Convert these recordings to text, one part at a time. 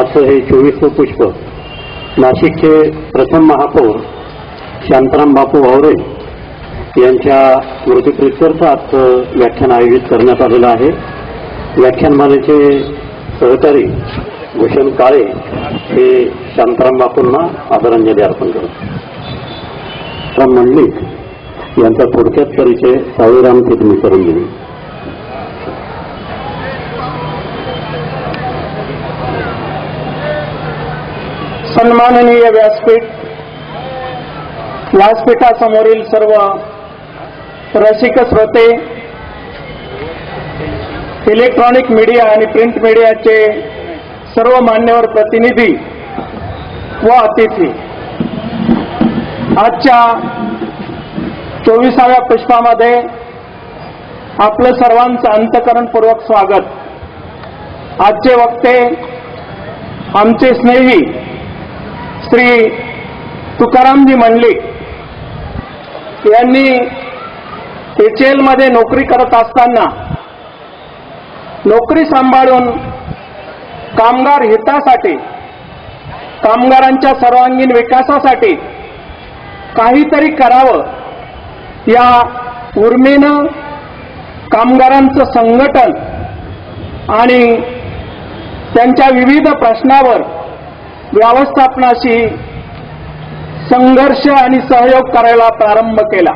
आजचं हे 24वं पुष्प नाशिकचे प्रथम महापौर शांताराम बापू वावरे यांच्या स्मृतिप्रीत्यर्थ आजचं व्याख्यान आयोजित करण्यात आलेलं आहे. व्याख्यानमालेचे सहकारी भूषण काळे हे शांताराम बापूंना आदरांजली अर्पण करतात. मंडलिक यांचा थोडक्यात परिचय सावळीराम तिथून करून दिली. सन्माननीय व्यासपीठासमोरील सर्व रसिक श्रोते, इलेक्ट्रॉनिक मीडिया आणि प्रिंट मीडियाचे सर्व मान्यवर प्रतिनिधी व अतिथी, आजच्या 24व्या पुष्पामध्ये आपलं सर्वांचं अंतःकरणपूर्वक स्वागत. आजचे वक्ते आमचे स्नेही श्री तुकारामजी मंडलिक यांनी HAL मध्ये नोकरी करत असताना नोकरी सांभाळून कामगार हितासाठी, कामगारांच्या सर्वांगीण विकासासाठी काहीतरी करावं या उर्मीनं कामगारांचं संघटन आणि त्यांच्या विविध प्रश्नावर व्यवस्थापनाशी संघर्ष आणि सहयोग करायला प्रारंभ केला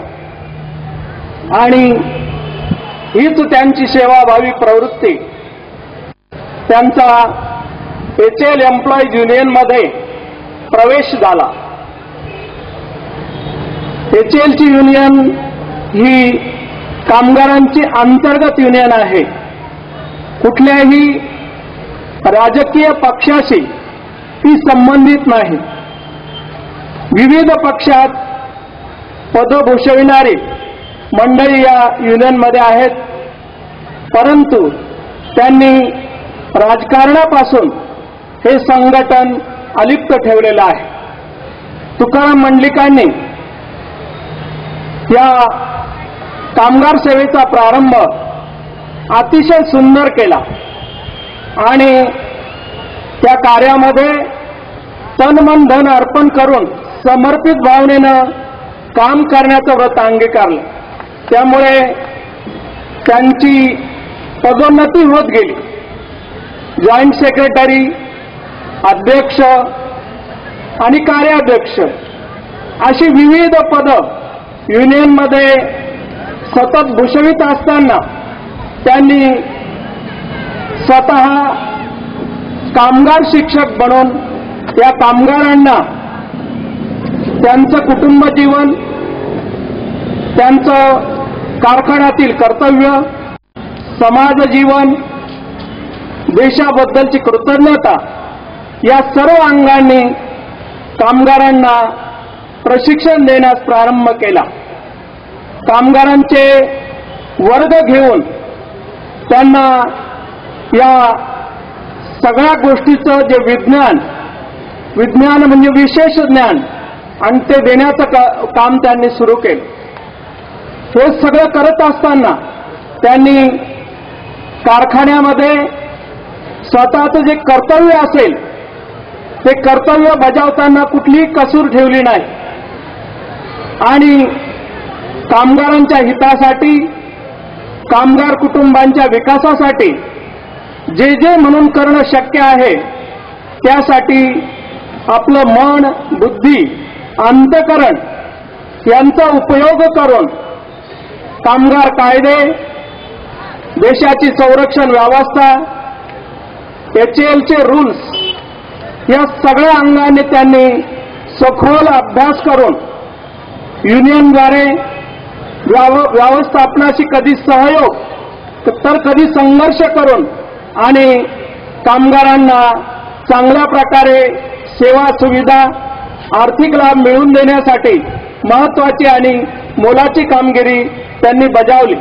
आणि हीच त्यांची सेवाभावी प्रवृत्ती त्यांचा HAL एम्प्लॉईज युनियनमध्ये प्रवेश झाला. HAL ची युनियन ही कामगारांची अंतर्गत युनियन आहे. कुठल्याही राजकीय पक्षाशी ती संबंधित नाही. विविध पक्षात पद भूषविणारी मंडळी या युनियनमध्ये आहेत, परंतु त्यांनी राजकारणापासून हे संघटन अलिप्त ठेवलेलं आहे. तुकाराम मंडलिकांनी या कामगार सेवेचा प्रारंभ अतिशय सुंदर केला आणि त्या कार्यामध्ये तन मन धन अर्पण करून समर्पित भावनेनं काम करण्याचं व्रत अंगीकारलं. त्यामुळे त्यांची पदोन्नती होत गेली. जॉईंट सेक्रेटरी, अध्यक्ष आणि कार्याध्यक्ष अशी विविध पदं युनियनमध्ये सतत भूषवित असताना त्यांनी स्वतः कामगार शिक्षक बनून या कामगारांना त्यांचं कुटुंब जीवन, त्यांचं कारखान्यातील कर्तव्य, समाज जीवन, देशाबद्दलची कृतज्ञता या सर्व अंगांनी कामगारांना प्रशिक्षण देण्यास प्रारंभ केला. कामगारांचे वर्ग घेऊन त्यांना या सगळ्या गोष्टीचं जे विज्ञान म्हणजे विशेष ज्ञान आणि ते देण्याचं काम त्यांनी सुरू केलं. हे सगळं करत असताना त्यांनी कारखान्यामध्ये स्वतःचं जे कर्तव्य असेल ते कर्तव्य बजावताना कुठलीही कसूर ठेवली नाही आणि कामगारांच्या हितासाठी, कामगार कुटुंबांच्या विकासासाठी जे जे म्हणून करणं शक्य आहे त्यासाठी आपलं मन, बुद्धी, अंतःकरण यांचा उपयोग करून कामगार कायदे, देशाची संरक्षण व्यवस्था, HALचे रूल्स या सगळ्या अंगाने त्यांनी सखोल अभ्यास करून युनियनद्वारे व्यवस्थापनाशी कधी सहयोग तर कधी संघर्ष करून आणि कामगारांना चांगल्या प्रकारे सेवा सुविधा, आर्थिक लाभ मिळवून देण्यासाठी महत्वाची आणि मोलाची कामगिरी त्यांनी बजावली.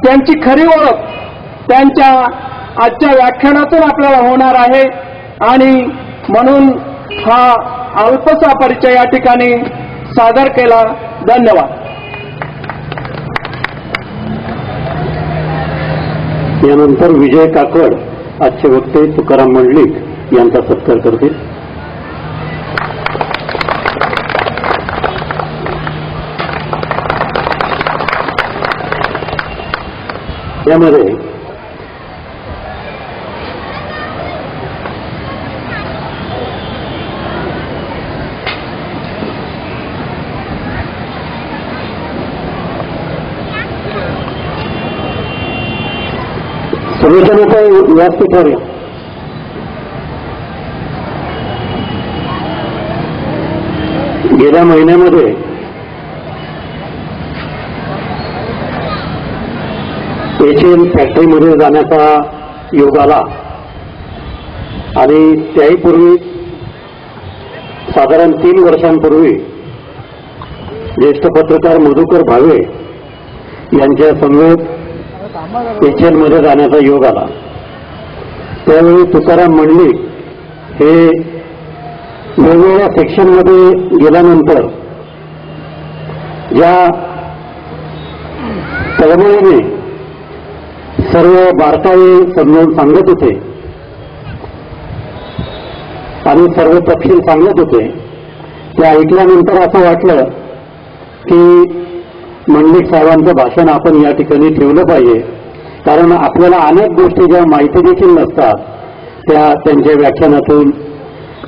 त्यांची खरी ओळख त्यांच्या आजच्या व्याख्यानातून आपल्याला होणार आहे आणि म्हणून हा अल्पसा परिचय या ठिकाणी सादर केला. धन्यवाद. यानंतर विजय काकड, आजचे वक्ते तुकाराम मंडलिक यांचा सत्कार करतील. यामध्ये सगळ्यांचा व्यासपीठावर या. गेल्या महिन्यामध्ये एचएल फॅक्टरीमध्ये जाण्याचा योग आला आणि त्याही पूर्वी साधारण 3 वर्षांपूर्वी ज्येष्ठ पत्रकार मधुकर भावे यांच्या समवेत एचएलमध्ये जाण्याचा योग आला. त्यावेळी तुकाराम मंडलिक हे वेगवेगळ्या सेक्शनमध्ये गेल्यानंतर ज्या तळमळीने सर्व बारकावे समजावून सांगत होते आणि सर्व तपशील सांगत होते, ते ऐकल्यानंतर असं वाटलं की मंडलिक साहेबांचं भाषण आपण या ठिकाणी ठेवलं पाहिजे, कारण आपल्याला अनेक गोष्टी ज्या माहिती देखील नसतात त्या त्यांच्या व्याख्यानातून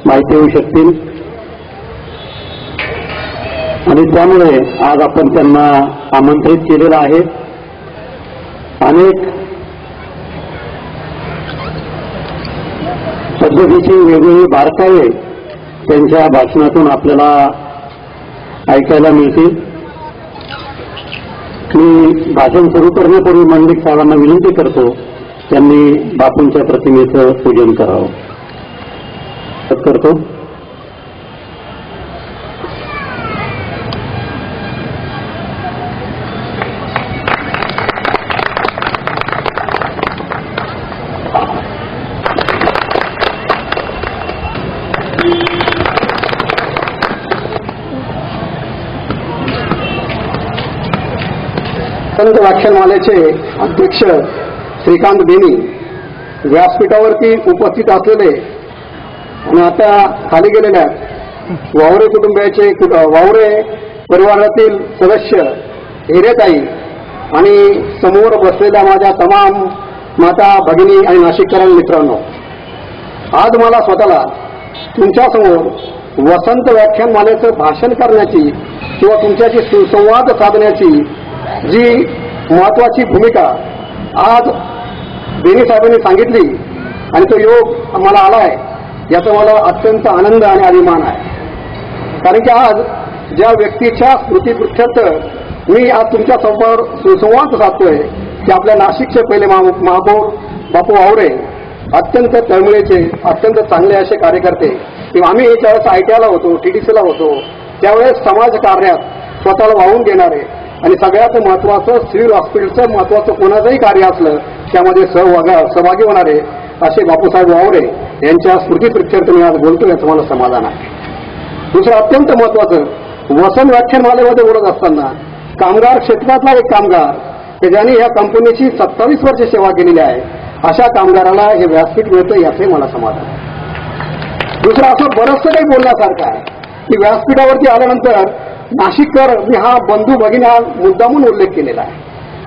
माहिती होऊ शकतील. आणि त्यामुळे आज आपण त्यांना आमंत्रित केलेलं आहे. अनेक पद्धतीची वेगवेगळी बारकावे त्यांच्या भाषणातून आपल्याला ऐकायला मिळतील. मी भाषण सुरू करण्यापूर्वी मंडलिक साहेबांना विनंती करतो त्यांनी बापूंच्या प्रतिमेचं पूजन करावं. करतो. संत व्याख्यानमालेचे अध्यक्ष श्रीकांत बेनी, व्यासपीठावरती उपस्थित असलेले आणि आता खाली गेलेल्या वावरे कुटुंबियाचे वावरे परिवारातील सदस्य हिरेताई आणि समोर बसलेल्या माझ्या तमाम माता भगिनी आणि नाशिककरांना मित्रांनो, आज मला स्वतःला तुमच्यासमोर वसंत व्याख्यानमालेचं भाषण करण्याची किंवा तुमच्याशी सुसंवाद साधण्याची जी महत्वाची भूमिका आज बेनी साहेबांनी सांगितली आणि तो योग मला आला आहे, याचा मला अत्यंत आनंद आणि अभिमान आहे. कारण की आज ज्या व्यक्तीच्या स्मृतीपृष्ठार्थ मी आज तुमच्या समोर सुसंवाद साधतोय की आपल्या नाशिकचे पहिले महापौर बापू वावरे, अत्यंत तळमळीचे, अत्यंत चांगले असे कार्यकर्ते. किंवा आम्ही ज्यावेळेस आयटीआयला होतो, टीडीसीला होतो, त्यावेळेस समाज कार्यात स्वतःला वाहून घेणारे आणि सगळ्यात महत्वाचं सिव्हिल हॉस्पिटलचं महत्वाचं कोणाचंही कार्य असलं त्यामध्ये सहभागी होणारे असे बापूसाहेब वावरे यांच्या स्मृतीप्रित्यर्थ मी आज बोलतो, याचं मला समाधान आहे. दुसरं अत्यंत महत्वाचं, वसंत व्याख्यानमालेमध्ये बोलत असताना कामगार क्षेत्रातला एक कामगार की ज्यांनी या कंपनीची 27 वर्ष सेवा केलेली आहे, अशा कामगाराला हे व्यासपीठ मिळतं, याचे मला समाधान आहे. दुसरं असं बरंचसं काही बोलण्यासारखं आहे की व्यासपीठावरती आल्यानंतर नाशिककर मी हा बंधू भगिनी हा मुद्दामून उल्लेख केलेला आहे.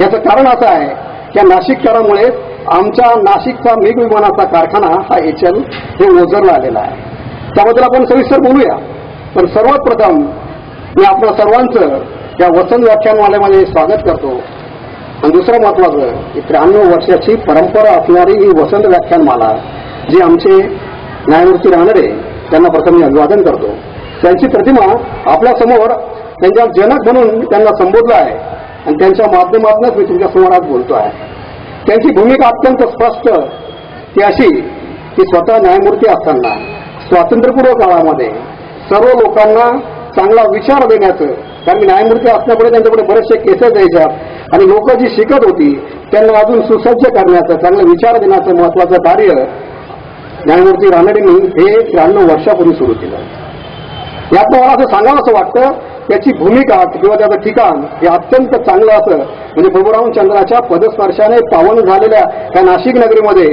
याचं कारण असं आहे की नाशिककरांमुळे आमच्या नाशिकचा मिग विमानाचा कारखाना हा एचएल हे ओझरला आलेला आहे. त्याबद्दल आपण सविस्तर बोलूया. पण सर्वात प्रथम मी आपल्या सर्वांचं या वसंत व्याख्यानमालेमध्ये स्वागत करतो. आणि दुसरं महत्वाचं, 93 वर्षाची परंपरा असणारी ही वसंत व्याख्यानमाला जी आमचे न्यायमूर्ती रानडे त्यांना प्रथम मी अभिवादन करतो. त्यांची प्रतिमा आपल्यासमोर त्यांच्या जनक म्हणून त्यांना संबोधलं आहे आणि त्यांच्या माध्यमातूनच मी तुमच्यासमोर आज बोलतो आहे. त्यांची भूमिका अत्यंत स्पष्ट ती अशी की स्वतः न्यायमूर्ती असताना स्वातंत्र्यपूर्व काळामध्ये सर्व लोकांना चांगला विचार देण्याचं, कारण न्यायमूर्ती असल्यामुळे त्यांच्याकडे बरेचसे केसेस द्यायच्यात आणि लोक जी शिकत होती त्यांना अजून सुसज्ज करण्याचं, चांगला विचार देण्याचं महत्वाचं कार्य न्यायमूर्ती रानडेंनी हे 93 वर्षापूर्वी सुरू केलं. यात मला असं सांगावं असं वाटतं, त्याची भूमिका किंवा त्याचं ठिकाण हे अत्यंत चांगलं असं, म्हणजे प्रभुराम चंद्राच्या पदस्पर्शाने पावन झालेल्या या नाशिक नगरीमध्ये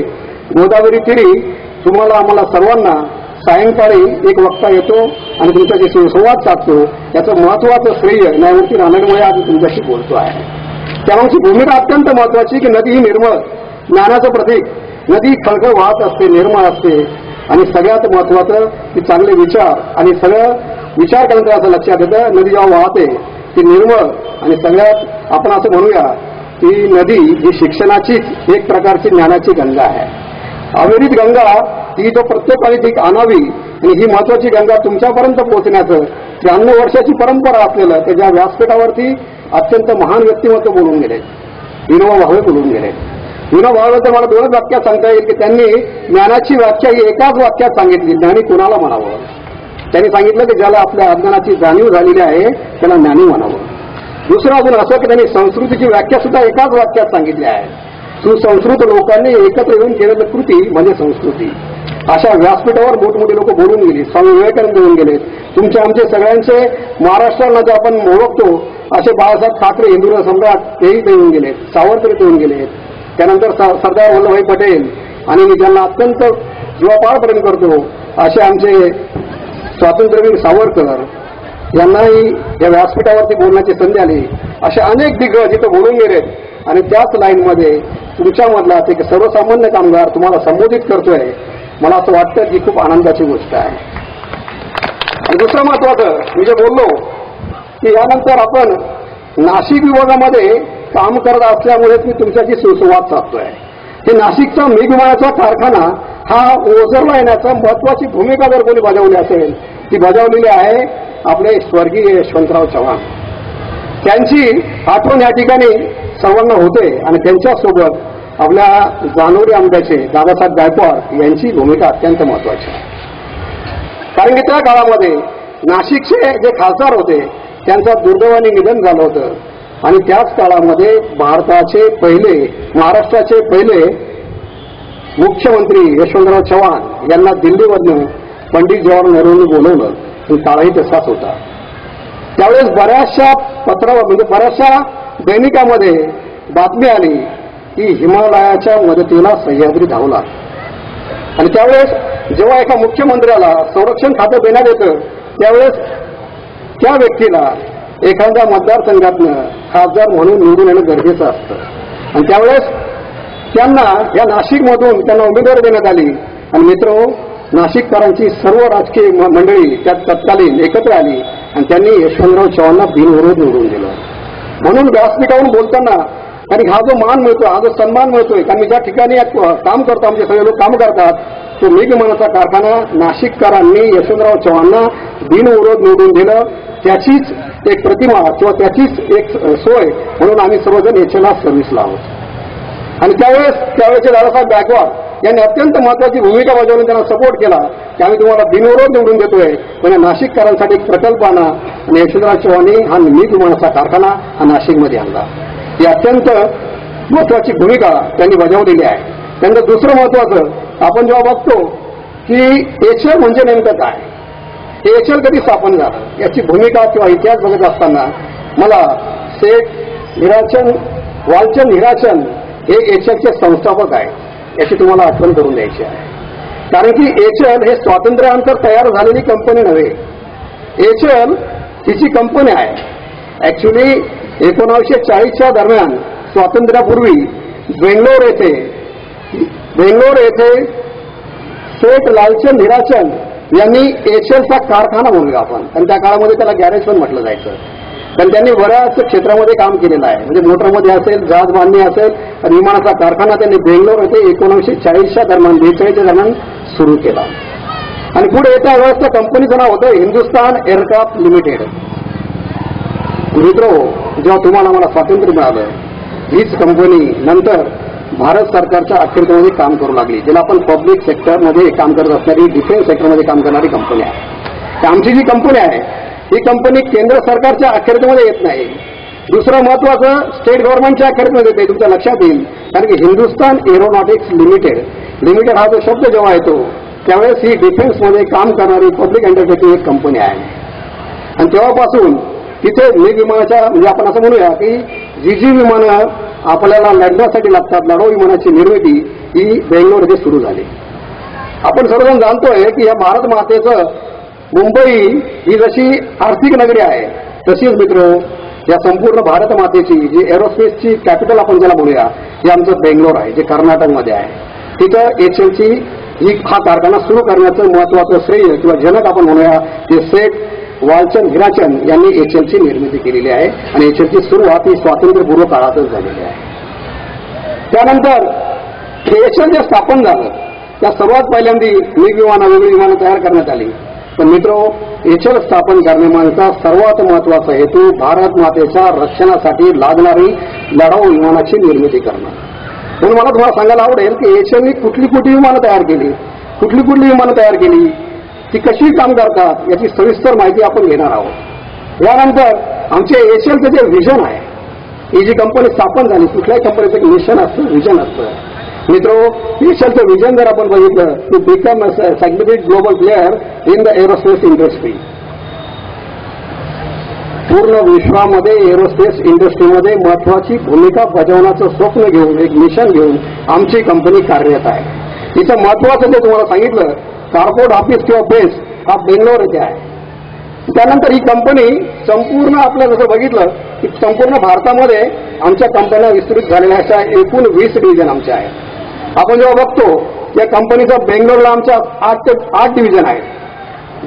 गोदावरी तीरी तुम्हाला आम्हाला सर्वांना सायंकाळी एक वक्ता येतो आणि तुमच्याशी सुसंवाद साधतो. याचं महत्वाचं श्रेय न्यायमूर्ती रानडेमुळे आज तुमच्याशी बोलतो आहे. त्यामागची भूमिका अत्यंत महत्वाची की नदी ही निर्मळ, ज्ञानाचं प्रतीक. नदी खळखळ वाहत असते, निर्मळ असते आणि सगळ्यात महत्वाचं की चांगले विचार आणि सगळं विचार केल्यानंतर असं लक्षात येतं नदी जेव्हा वाहते ती निर्मळ आणि सगळ्यात आपण असं म्हणूया की नदी ही शिक्षणाचीच एक प्रकारची ज्ञानाची गंगा आहे. अविरत गंगा ही जो प्रत्येकाने ती आणावी आणि ही महत्वाची गंगा तुमच्यापर्यंत पोहोचण्याचं 93 वर्षाची परंपरा असलेलं त्याच्या व्यासपीठावरती अत्यंत महान व्यक्तिमत्व बोलून गेले. विनोबा भावे बोलून गेले. विनोबा भावे तर मला 2 वाक्यात सांगता येईल की त्यांनी ज्ञानाची व्याख्या ही एकाच वाक्यात सांगितली. ज्ञानी कोणाला म्हणावं? त्यांनी सांगितलं की ज्याला आपल्या अज्ञानाची जाणीव झालेली आहे त्याला ज्ञानी म्हणावं. दुसरं अजून असं की त्यांनी संस्कृतीची व्याख्या सुद्धा एकाच वाक्यात सांगितली आहे. सुसंस्कृत लोकांनी एकत्र येऊन केलेलं कृती म्हणजे संस्कृती. अशा व्यासपीठावर मोठमोठे लोक बोलून गेले. स्वामी विवेकानंद येऊन गेले. तुमचे आमचे सगळ्यांचे महाराष्ट्राला जे आपण ओळखतो असे बाळासाहेब ठाकरे हिंदू सम्राट तेही येऊन गेले. सावरकर येऊन गेले. त्यानंतर सरदार वल्लभभाई पटेल आणि मी त्यांना अत्यंत जीवापाड प्रेम करतो असे आमचे स्वातंत्र्यवीर सावरकर यांनाही या व्यासपीठावरती बोलण्याची संधी आली. असे अनेक दिग्गज इथं बोलून गेलेत. आणि त्याच लाईनमध्ये तुमच्यामधला एक सर्वसामान्य कामगार तुम्हाला संबोधित करतोय. मला असं वाटतं की खूप आनंदाची गोष्ट आहे. आणि दुसरं महत्वाचं मी जे बोललो की यानंतर आपण नाशिक विभागामध्ये काम करत असल्यामुळेच मी तुमच्याशी सुसंवाद साधतोय. हे नाशिकचा मेघमाळाचा कारखाना हा ओझरला येण्याचा महत्वाची भूमिका जर कोणी बजावली असेल ती बजावलेली आहे आपले स्वर्गीय यशवंतराव चव्हाण. त्यांची आठवण या ठिकाणी सर्वांना होते आणि त्यांच्यासोबत आपल्या जानोरी आंब्याचे दादासाहेब गायकवाड यांची भूमिका अत्यंत महत्वाची आहे. कारण की त्या काळामध्ये नाशिकचे जे खासदार होते त्यांचा दुर्दैवाने निधन झालं होतं आणि त्याच काळामध्ये भारताचे पहिले महाराष्ट्राचे पहिले मुख्यमंत्री यशवंतराव चव्हाण यांना दिल्लीवरनं पंडित जवाहरलाल नेहरूंनी बोलवलं. काळही तसाच होता. त्यावेळेस बऱ्याचशा पत्रावर म्हणजे बऱ्याचशा दैनिकामध्ये बातमी आली की हिमालयाच्या मदतीला सह्याद्री धावला. आणि त्यावेळेस जेव्हा एका मुख्यमंत्र्याला संरक्षण खातं देण्यात येतं त्यावेळेस त्या व्यक्तीला एखाद्या मतदारसंघातनं खासदार म्हणून निवडून येणं गरजेचं असतं. आणि त्यावेळेस त्यांना या नाशिकमधून त्यांना उमेदवारी देण्यात आली. आणि मित्र नाशिककरांची सर्व राजकीय मंडळी त्यात तत्कालीन एकत्र आली आणि त्यांनी यशवंतराव चव्हाणांना बिनविरोध निवडून दिलं. म्हणून व्यासपीठावरून बोलताना कारण हा जो मान मिळतो हा जो सन्मान मिळतोय कारण मी ज्या ठिकाणी काम करतो आमचे सगळे लोक काम करतात तो मेघमाळाचा कारखाना नाशिककरांनी यशवंतराव चव्हाणांना बिनविरोध निवडून दिलं. त्याचीच एक प्रतिमा किंवा त्याचीच एक सोय म्हणून आम्ही सर्वजण याच्याला सर्व्हिसला आहोत. आणि त्यावेळेचे दादासाहेब गायकवाड यांनी अत्यंत महत्वाची भूमिका बजावून त्यांना सपोर्ट केला की आम्ही तुम्हाला बिनविरोध निवडून देतोय. पण नाशिककरांसाठी एक प्रकल्प आणा आणि यशवंतराव चव्हाणांनी हा मेघमाळाचा कारखाना हा नाशिकमध्ये आणला. ही अत्यंत महत्वाची भूमिका त्यांनी बजावलेली आहे. त्यानंतर दुसरं महत्वाचं आपण जेव्हा बघतो की एचएल म्हणजे नेमकं काय, एचएल कधी स्थापन झालं याची भूमिका किंवा इतिहास बघत असताना मला सेठ वालचंद हिराचंद हे एचएलचे संस्थापक आहेत याची तुम्हाला आठवण करून द्यायची आहे. कारण की एचएल हे स्वातंत्र्यानंतर तयार झालेली कंपनी नव्हे. एचएल हिची कंपनी आहे. ऍक्च्युली 1940च्या दरम्यान स्वातंत्र्यापूर्वी बेंगलोर येथे सेठ लालचंद हिराचंद यांनी एचएलचा कारखाना म्हणूया आपण आणि त्या काळामध्ये त्याला गॅरेज पण म्हटलं जायचं. कारण त्यांनी बऱ्याच क्षेत्रामध्ये काम केलेलं आहे. म्हणजे मोटरमध्ये असेल, जहाज बांधणी असेल, विमानाचा कारखाना त्यांनी बेंगलोर येथे 1940च्या दरम्यान 42च्या दरम्यान सुरू केला. आणि पुढे त्या वेळेस त्या कंपनीचं नाव होतं हिंदुस्तान एअरक्राफ्ट लिमिटेड. मित्र जेव्हा तुम्हाला मला स्वातंत्र्य मिळालं हीच कंपनी नंतर भारत सरकारच्या अखत्यारीमध्ये काम करू लागली. ज्याला आपण पब्लिक सेक्टरमध्ये काम करत असणारी डिफेन्स सेक्टरमध्ये काम करणारी कंपनी आहे. आमची जी कंपनी आहे ही कंपनी केंद्र सरकारच्या अखत्यारीमध्ये येत नाही. दुसरं महत्वाचं स्टेट गव्हर्नमेंटच्या अखत्यारीमध्ये येते. तुमच्या लक्षात येईल कारण की हिंदुस्तान एरोनॉटिक्स लिमिटेड हा जो शब्द जेव्हा येतो त्यावेळेस ही डिफेन्समध्ये काम करणारी पब्लिक एंटरप्राइजची एक कंपनी आहे. आणि तेव्हापासून तिथे मेघ विमानाच्या म्हणजे आपण असं म्हणूया की जी विमानं आपल्याला लढण्यासाठी लागतात लढाऊ विमानाची निर्मिती ही बेंगलोर येथे सुरू झाली. आपण सर्वजण जाणतोय की या भारत मातेचं मुंबई ही जशी आर्थिक नगरी आहे, तशीच मित्र या संपूर्ण भारत मातेची जी एरोस्पेसची कॅपिटल आपण ज्याला बोलूया, हे आमचं बेंगलोर आहे, जे कर्नाटकमध्ये आहे. तिथं HLची हा कारखाना सुरू करण्याचं महत्वाचं श्रेय किंवा जनक आपण म्हणूया ते सेठ वालचंद हिराचंद यांनी HLची निर्मिती केलेली आहे. आणि HLची सुरुवात ही स्वातंत्र्यपूर्व काळातच झालेली आहे. त्यानंतर HL जे स्थापन झालं त्या सर्वात पहिल्यांदा वेगळी विमानं तयार करण्यात आली. पण मित्र, HL स्थापन करण्यामागचा सर्वात महत्वाचा हेतू भारत मातेच्या रक्षणासाठी लागणारी लढाऊ विमानाची निर्मिती करणं. म्हणून मला तुम्हाला सांगायला आवडेल की HLनी कुठली विमानं तयार केली, कुठली विमानं तयार केली, ती कशी काम करतात याची सविस्तर माहिती आपण घेणार आहोत. यानंतर आमचे HLचं जे विजन आहे, ही जी कंपनी स्थापन झाली, कुठल्याही कंपनीचं एक मिशन असतं, विजन असतं. मित्रो, HLचं विजन जर आपण बघितलं to become a significant global player in the aerospace industry. पूर्ण विश्वामध्ये एरोस्पेस इंडस्ट्रीमध्ये महत्वाची भूमिका बजावण्याचं स्वप्न घेऊन, एक मिशन घेऊन आमची कंपनी कार्यरत आहे. तिचं महत्वाचं जे तुम्हाला सांगितलं, कार्पोरेट ऑफिस किंवा बेस हा बेंगलोर येथे आहे. त्यानंतर ही कंपनी संपूर्ण आपलं जसं बघितलं की संपूर्ण भारतामध्ये आमच्या कंपन्या विस्तृत झालेल्या अशा एकूण 20 डिव्हिजन आमच्या आहेत. आपण जेव्हा बघतो या कंपनीचं बेंगलोरला आमच्या 8 डिव्हिजन आहेत.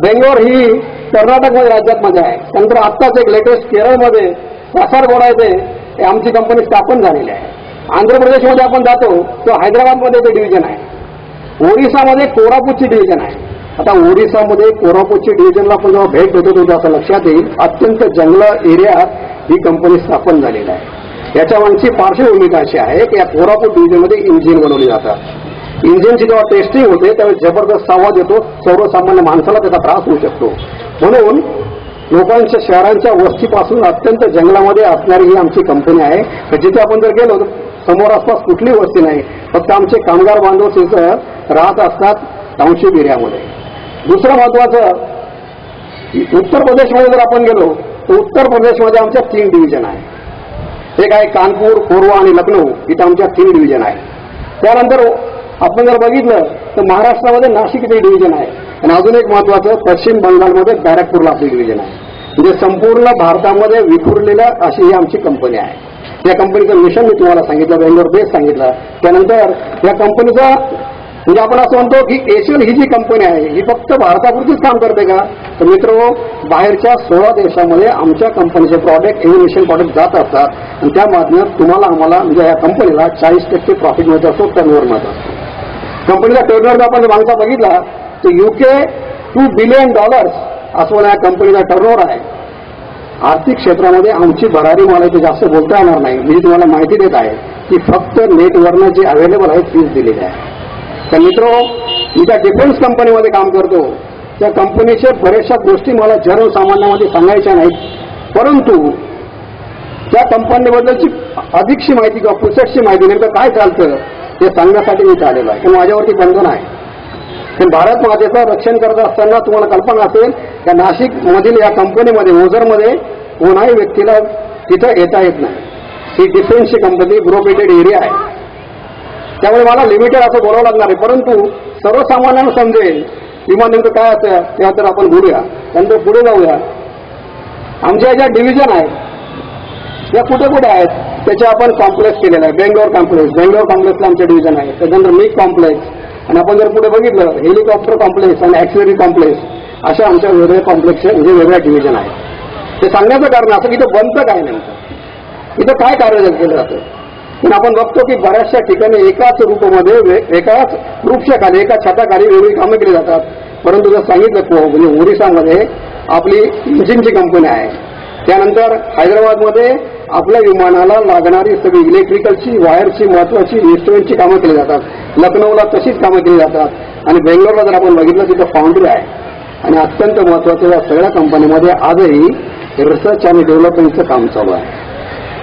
बेंगलोर ही कर्नाटकमध्ये राज्यामध्ये आहे. त्यानंतर आत्ताच एक लेटेस्ट केरळमध्ये कासारगोडा येथे आमची कंपनी स्थापन झालेली आहे. आंध्र प्रदेशमध्ये आपण जातो तो हैदराबादमध्ये ते डिव्हिजन आहे. ओरिसामध्ये कोरापूटची डिव्हिजन आहे. आता ओरिसामध्ये कोरापूटची डिव्हिजनला आपण जेव्हा भेट देतो तेव्हा असं लक्षात येईल अत्यंत जंगल एरियात ही कंपनी स्थापन झालेली आहे. याच्या मागची पार्श्वभूमिका अशी आहे की या कोरापूट डिव्हिजनमध्ये इंजिन बनवली जातात. इंजिनची जेव्हा टेस्टिंग होते त्यावेळी जबरदस्त आवाज येतो, सर्वसामान्य माणसाला त्याचा त्रास होऊ शकतो. म्हणून लोकांच्या शहरांच्या वस्तीपासून अत्यंत जंगलामध्ये असणारी ही आमची कंपनी आहे. तर जिथे आपण जर गेलो तर समोर आसपास कुठली वस्ती नाही, फक्त आमचे कामगार बांधव तिथं राहत असतात टाउनशिप एरियामध्ये. दुसरं महत्वाचं, उत्तर प्रदेशमध्ये जर आपण गेलो तर उत्तर प्रदेशमध्ये आमच्या 3 डिव्हिजन आहे. एक आहे कानपूर, कोरवा आणि लखनौ, इथं आमच्या 3 डिव्हिजन आहे. त्यानंतर आपण जर बघितलं तर महाराष्ट्रामध्ये नाशिक इथे डिव्हिजन आहे. आणि अजून एक महत्वाचं, पश्चिम बंगालमध्ये बॅरकपूरला आपली डिव्हिजन आहे. म्हणजे संपूर्ण भारतामध्ये विखुरलेल्या अशी ही आमची कंपनी आहे. या कंपनीचं मिशन मी तुम्हाला सांगितलं, बेंगलोर बेस सांगितलं. त्यानंतर या कंपनीचा म्हणजे आपण असं म्हणतो की HL ही जी कंपनी आहे ही फक्त भारतापुरतीच काम करते का? तर मित्र, बाहेरच्या 16 देशामध्ये आमच्या कंपनीचे प्रॉडक्ट, इनोव्हेशन प्रॉडक्ट जात असतात. आणि त्या माध्यमात तुम्हाला आम्हाला म्हणजे या कंपनीला 40% प्रॉफिट मिळत असतो, टर्नओव्हर मिळत असतो. कंपनीचा टर्नओव्हर आपण मागचा बघितला तर UK $2 बिलियन असं या कंपनीचा टर्नओव्हर आहे. आर्थिक क्षेत्रामध्ये आमची भरारी मला इथे जास्त बोलता येणार नाही. मी तुम्हाला माहिती देत आहे की फक्त नेटवरनं जे अवेलेबल आहे तीच दिलेली आहे. तर मित्रो, मी त्या डिफेन्स कंपनीमध्ये काम करतो. त्या कंपनीच्या बऱ्याचशा गोष्टी मला जनसामान्यामध्ये सांगायच्या नाहीत, परंतु त्या कंपनीबद्दलची अधिकची माहिती किंवा पुसटची माहिती नेमकं काय चालतं ते सांगण्यासाठी मी आलेलो आहे. पण माझ्यावरती बंधन आहे. पण भारत मातेचं रक्षण करत असताना तुम्हाला कल्पना असेल त्या नाशिकमधील या कंपनीमध्ये ओझरमध्ये कोणाही व्यक्तीला तिथं येता येत नाही. ही डिफेन्सची कंपनी प्रोटेक्टेड एरिया आहे. त्यामुळे मला लिमिटेड असं बोलावं लागणार आहे, परंतु सर्वसामान्यांना समजेल विमान नेमकं काय असतं तेव्हा तर आपण बोलूया. त्यानंतर पुढे जाऊया. आमच्या ज्या डिव्हिजन आहेत त्या कुठे कुठे आहेत त्याचे आपण कॉम्प्लेक्स केलेलं आहे. बेंगलोर कॉम्प्लेक्सला आमचे डिव्हिजन आहे. त्याच्यानंतर मिग कॉम्प्लेक्स, आणि आपण जर पुढे बघितलं हेलिकॉप्टर कॉम्प्लेक्स आणि ॲक्सिलरी कॉम्प्लेक्स, अशा आमच्या वेगळ्या कॉम्प्लेक्स म्हणजे वेगळ्या डिव्हिजन आहेत. ते सांगण्याचं कारण असं की इथं बनतं काय नेमकं, इथं काय कार्य केलं जातं. पण आपण बघतो की बऱ्याचशा ठिकाणी एकाच रूपमध्ये, एकाच ग्रुपच्या खाली, एका छताखाली वेगळी कामं केली जातात. परंतु जर सांगितलं म्हणजे ओरिसामध्ये आपली इंजिनची कंपनी आहे. त्यानंतर हैदराबादमध्ये आपल्या विमानाला लागणारी सगळी इलेक्ट्रिकलची, वायरची, महत्वाची इन्स्ट्रुमेंटची कामं केली जातात. लखनौला तशीच कामं केली जातात. आणि बेंगलोरला जर आपण बघितलं तिथं फाउंड्री आहे. आणि अत्यंत महत्वाचं या सगळ्या कंपनीमध्ये आजही रिसर्च आणि डेव्हलपमेंटचं काम चालू आहे.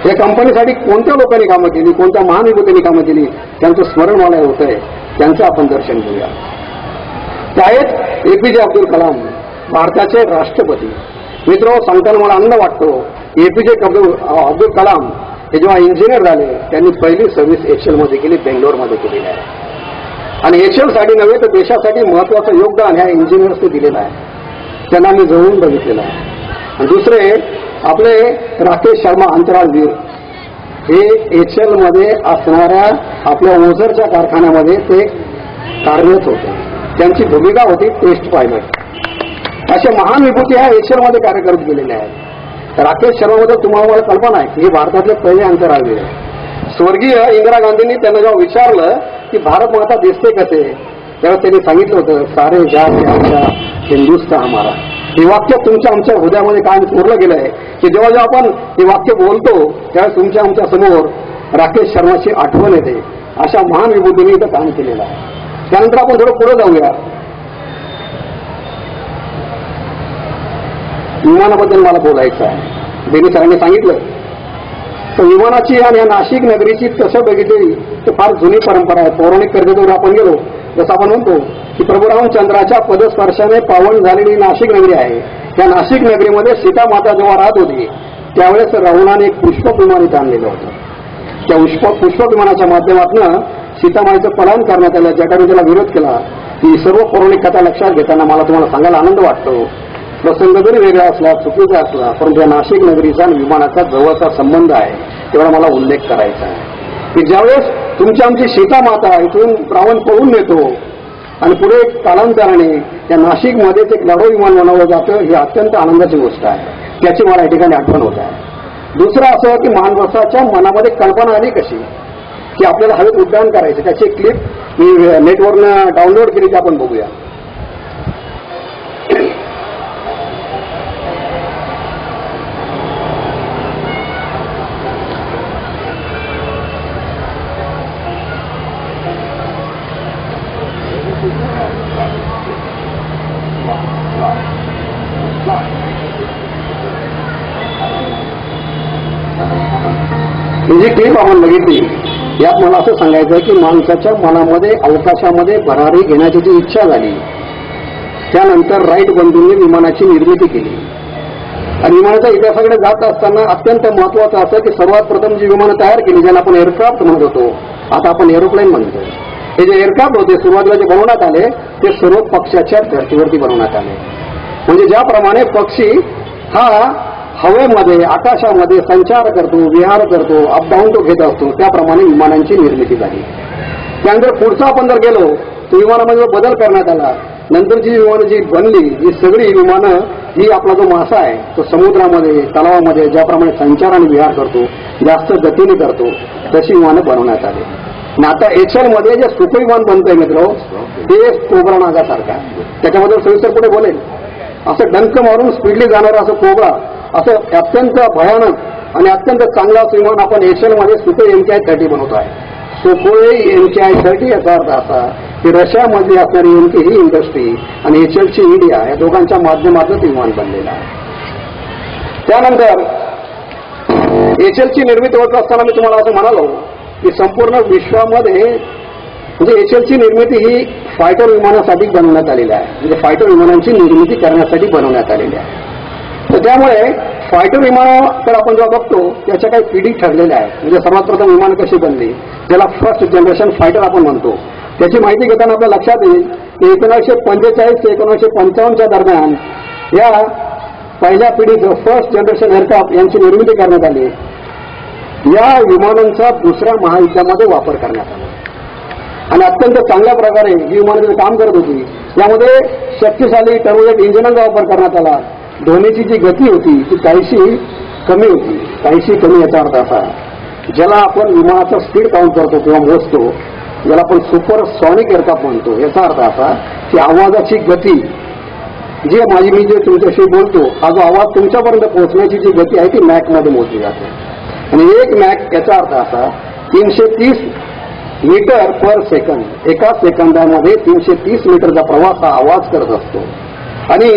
या कंपनीसाठी कोणत्या लोकांनी कामं केली, कोणत्या महाविभूतींनी कामं केली त्यांचं स्मरण मला होत आहे. त्यांचं आपण दर्शन घेऊया. ते आहेत APJ अब्दुल कलाम, भारताचे राष्ट्रपती. मित्र, सांगताना मला आनंद वाटतो. APJ अब्दुल कलाम हे जेव्हा इंजिनियर झाले त्यांनी पहिली सर्व्हिस HL मध्ये केली, बेंगलोरमध्ये केलेली आहे. आणि HL साठी नव्हे तर देशासाठी महत्वाचं योगदान ह्या इंजिनियर्सने दिलेलं आहे. त्यांना मी जवळून बघितलेलं आहे. आणि दुसरे आपले राकेश शर्मा अंतराळवीर हे HL मध्ये असणाऱ्या आपल्या ओझरच्या कारखान्यामध्ये ते कार्यरत होते. त्यांची भूमिका होती टेस्ट पायलट. अशा महान विभूती ह्या HL मध्ये कार्य करत गेलेल्या आहेत. राकेश शर्माबद्दल तुम्हाला कल्पना आहे की हे भारतातले पहिले अंतराळवीर आहे. स्वर्गीय इंदिरा गांधींनी त्यांना जेव्हा विचारलं की भारत माता दिसते कसे, तेव्हा त्यांनी सांगितलं होतं सारे जहां से अच्छा हिंदुस्तान हमारा. हे वाक्य तुमच्या आमच्या हृदयामध्ये काय कोरलं गेलं आहे की जेव्हा जेव्हा आपण हे वाक्य बोलतो त्यावेळेस तुमच्या आमच्या समोर राकेश शर्माची आठवण येते. अशा महान विभूतीने इथं काम केलेलं आहे. त्यानंतर आपण थोडं पुढे जाऊया. विमानाबद्दल मला बोलायचं आहे. बेनी सरांनी सांगितलं तर विमानाची आणि या नाशिक नगरीची तसं बघितली तर फार जुनी परंपरा आहे. पौराणिक कथेतून आपण गेलो जसं आपण म्हणतो की प्रभू रामचंद्राच्या पदस्पर्शाने पावन झालेली नाशिक नगरी आहे. त्या नाशिक नगरीमध्ये सीता माता जेव्हा राहत होती त्यावेळेस रावणाने एक पुष्पक विमान इथं आणलेलं होतं. त्या पुष्पक विमानाच्या माध्यमातून सीतामाईचं पलायन करण्यात आलं. जटाने त्याला विरोध केला. ही सर्व पौराणिक कथा लक्षात घेताना मला तुम्हाला सांगायला आनंद वाटतो. प्रसंग जरी वेगळा असला चुकीचा असला परंतु या नाशिक नगरीचा आणि विमानाचा जवळचा संबंध आहे तेवढा मला उल्लेख करायचा आहे की ज्यावेळेस तुमची आमची सीता माता इथून रावण पळून नेतो आणि पुढे कालांतराने या नाशिकमध्येच एक लढाऊ विमान बनवलं जातं ही अत्यंत आनंदाची गोष्ट आहे. त्याची मला या ठिकाणी आठवण होत आहे. दुसरं असं की मानवसाच्या मनामध्ये कल्पना आली कशी की आपल्याला हवेत उड्डाण करायचं. त्याची एक क्लिप मी नेटवरनं डाउनलोड केली ती आपण बघूया. ही जी क्लिप आपण बघितली यात मला असं सांगायचं आहे की माणसाच्या मनामध्ये अवकाशामध्ये भरारी घेण्याची जी इच्छा झाली त्यानंतर राईट बंधूंनी विमानाची निर्मिती केली. आणि विमानाच्या इतिहासाकडे जात असताना अत्यंत महत्वाचं असं की सर्वात प्रथम जी विमानं तयार केली ज्यांना आपण एअरक्राफ्ट म्हणत होतो आता आपण एरोप्लेन म्हणतो. हे जे एअरक्राफ्ट होते सुरुवातीला जे बनवण्यात आले ते सर्व पक्षाच्या धर्तीवरती बनवण्यात आले. म्हणजे ज्याप्रमाणे पक्षी हा हवेमध्ये आकाशामध्ये संचार करतो विहार करतो अपडाऊन तो घेत असतो त्याप्रमाणे विमानांची निर्मिती झाली. त्यानंतर पुढचा आपण जर गेलो तर विमानामध्ये बदल करण्यात आला. नंतरची विमानं जी बनली ही सगळी विमानं ही आपला जो मासा आहे तो समुद्रामध्ये तलावामध्ये ज्याप्रमाणे संचार आणि विहार करतो जास्त गतीने करतो तशी विमानं बनवण्यात आली. आणि आता HL मध्ये जे सुखोई विमान बनतंय मित्र ते कोब्रा नागासारखं आहे. त्याच्याबद्दल सविस्तर पुढे बोलेल. असं डंक मारून स्पीडली जाणारं असं कोब्रा असं अत्यंत भयानक आणि अत्यंत चांगलं असं विमान आपण HL मध्ये सुखोई MKI-30 बनवतो आहे. सुखोई MKI-30 याचा अर्थ असा की रशियामध्ये असणारी MK ही इंडस्ट्री आणि HLची इंडिया या दोघांच्या माध्यमातून विमान बनलेलं आहे. त्यानंतर HLची निर्मिती होत असताना मी तुम्हाला असं म्हणालो की संपूर्ण विश्वामध्ये म्हणजे HLची निर्मिती ही फायटर विमानासाठी बनवण्यात आलेली आहे. म्हणजे फायटर विमानांची निर्मिती करण्यासाठी बनवण्यात आलेली आहे. तर त्यामुळे फायटर विमानाकडे आपण जेव्हा बघतो त्याच्या काही पिढी ठरलेल्या आहेत. म्हणजे सर्वात प्रथम विमान कशी बनली ज्याला फर्स्ट जनरेशन फायटर आपण म्हणतो त्याची माहिती घेताना आपल्या लक्षात येईल की 1945 ते 1955च्या दरम्यान या पहिल्या पिढीचं फर्स्ट जनरेशन एअरक्राफ्ट यांची निर्मिती करण्यात आली. या विमानांचा दुसऱ्या महायुद्धामध्ये वापर करण्यात आला आणि अत्यंत चांगल्या प्रकारे ही विमानं काम करत होती. यामध्ये शक्तिशाली टर्बोजेट इंजिनांचा वापर करण्यात आला. ध्वनीची जी गती होती ती काहीशी कमी होती काहीशी कमी. याचा अर्थ असा ज्याला आपण विमानाचा स्पीड काउंट करतो किंवा मोजतो ज्याला आपण सुपर सॉनिक एअरक्राफ्ट म्हणतो याचा अर्थ असा की आवाजाची गती जी मी जे तुमच्याशी बोलतो हा जो आवाज तुमच्यापर्यंत पोहोचण्याची जी गती आहे ती मॅकमध्ये मोजली जाते. आणि एक मॅक याचा अर्थ असा 330 मीटर पर सेकंद. एका सेकंदामध्ये 330 मीटरचा प्रवास हा आवाज करत असतो. आणि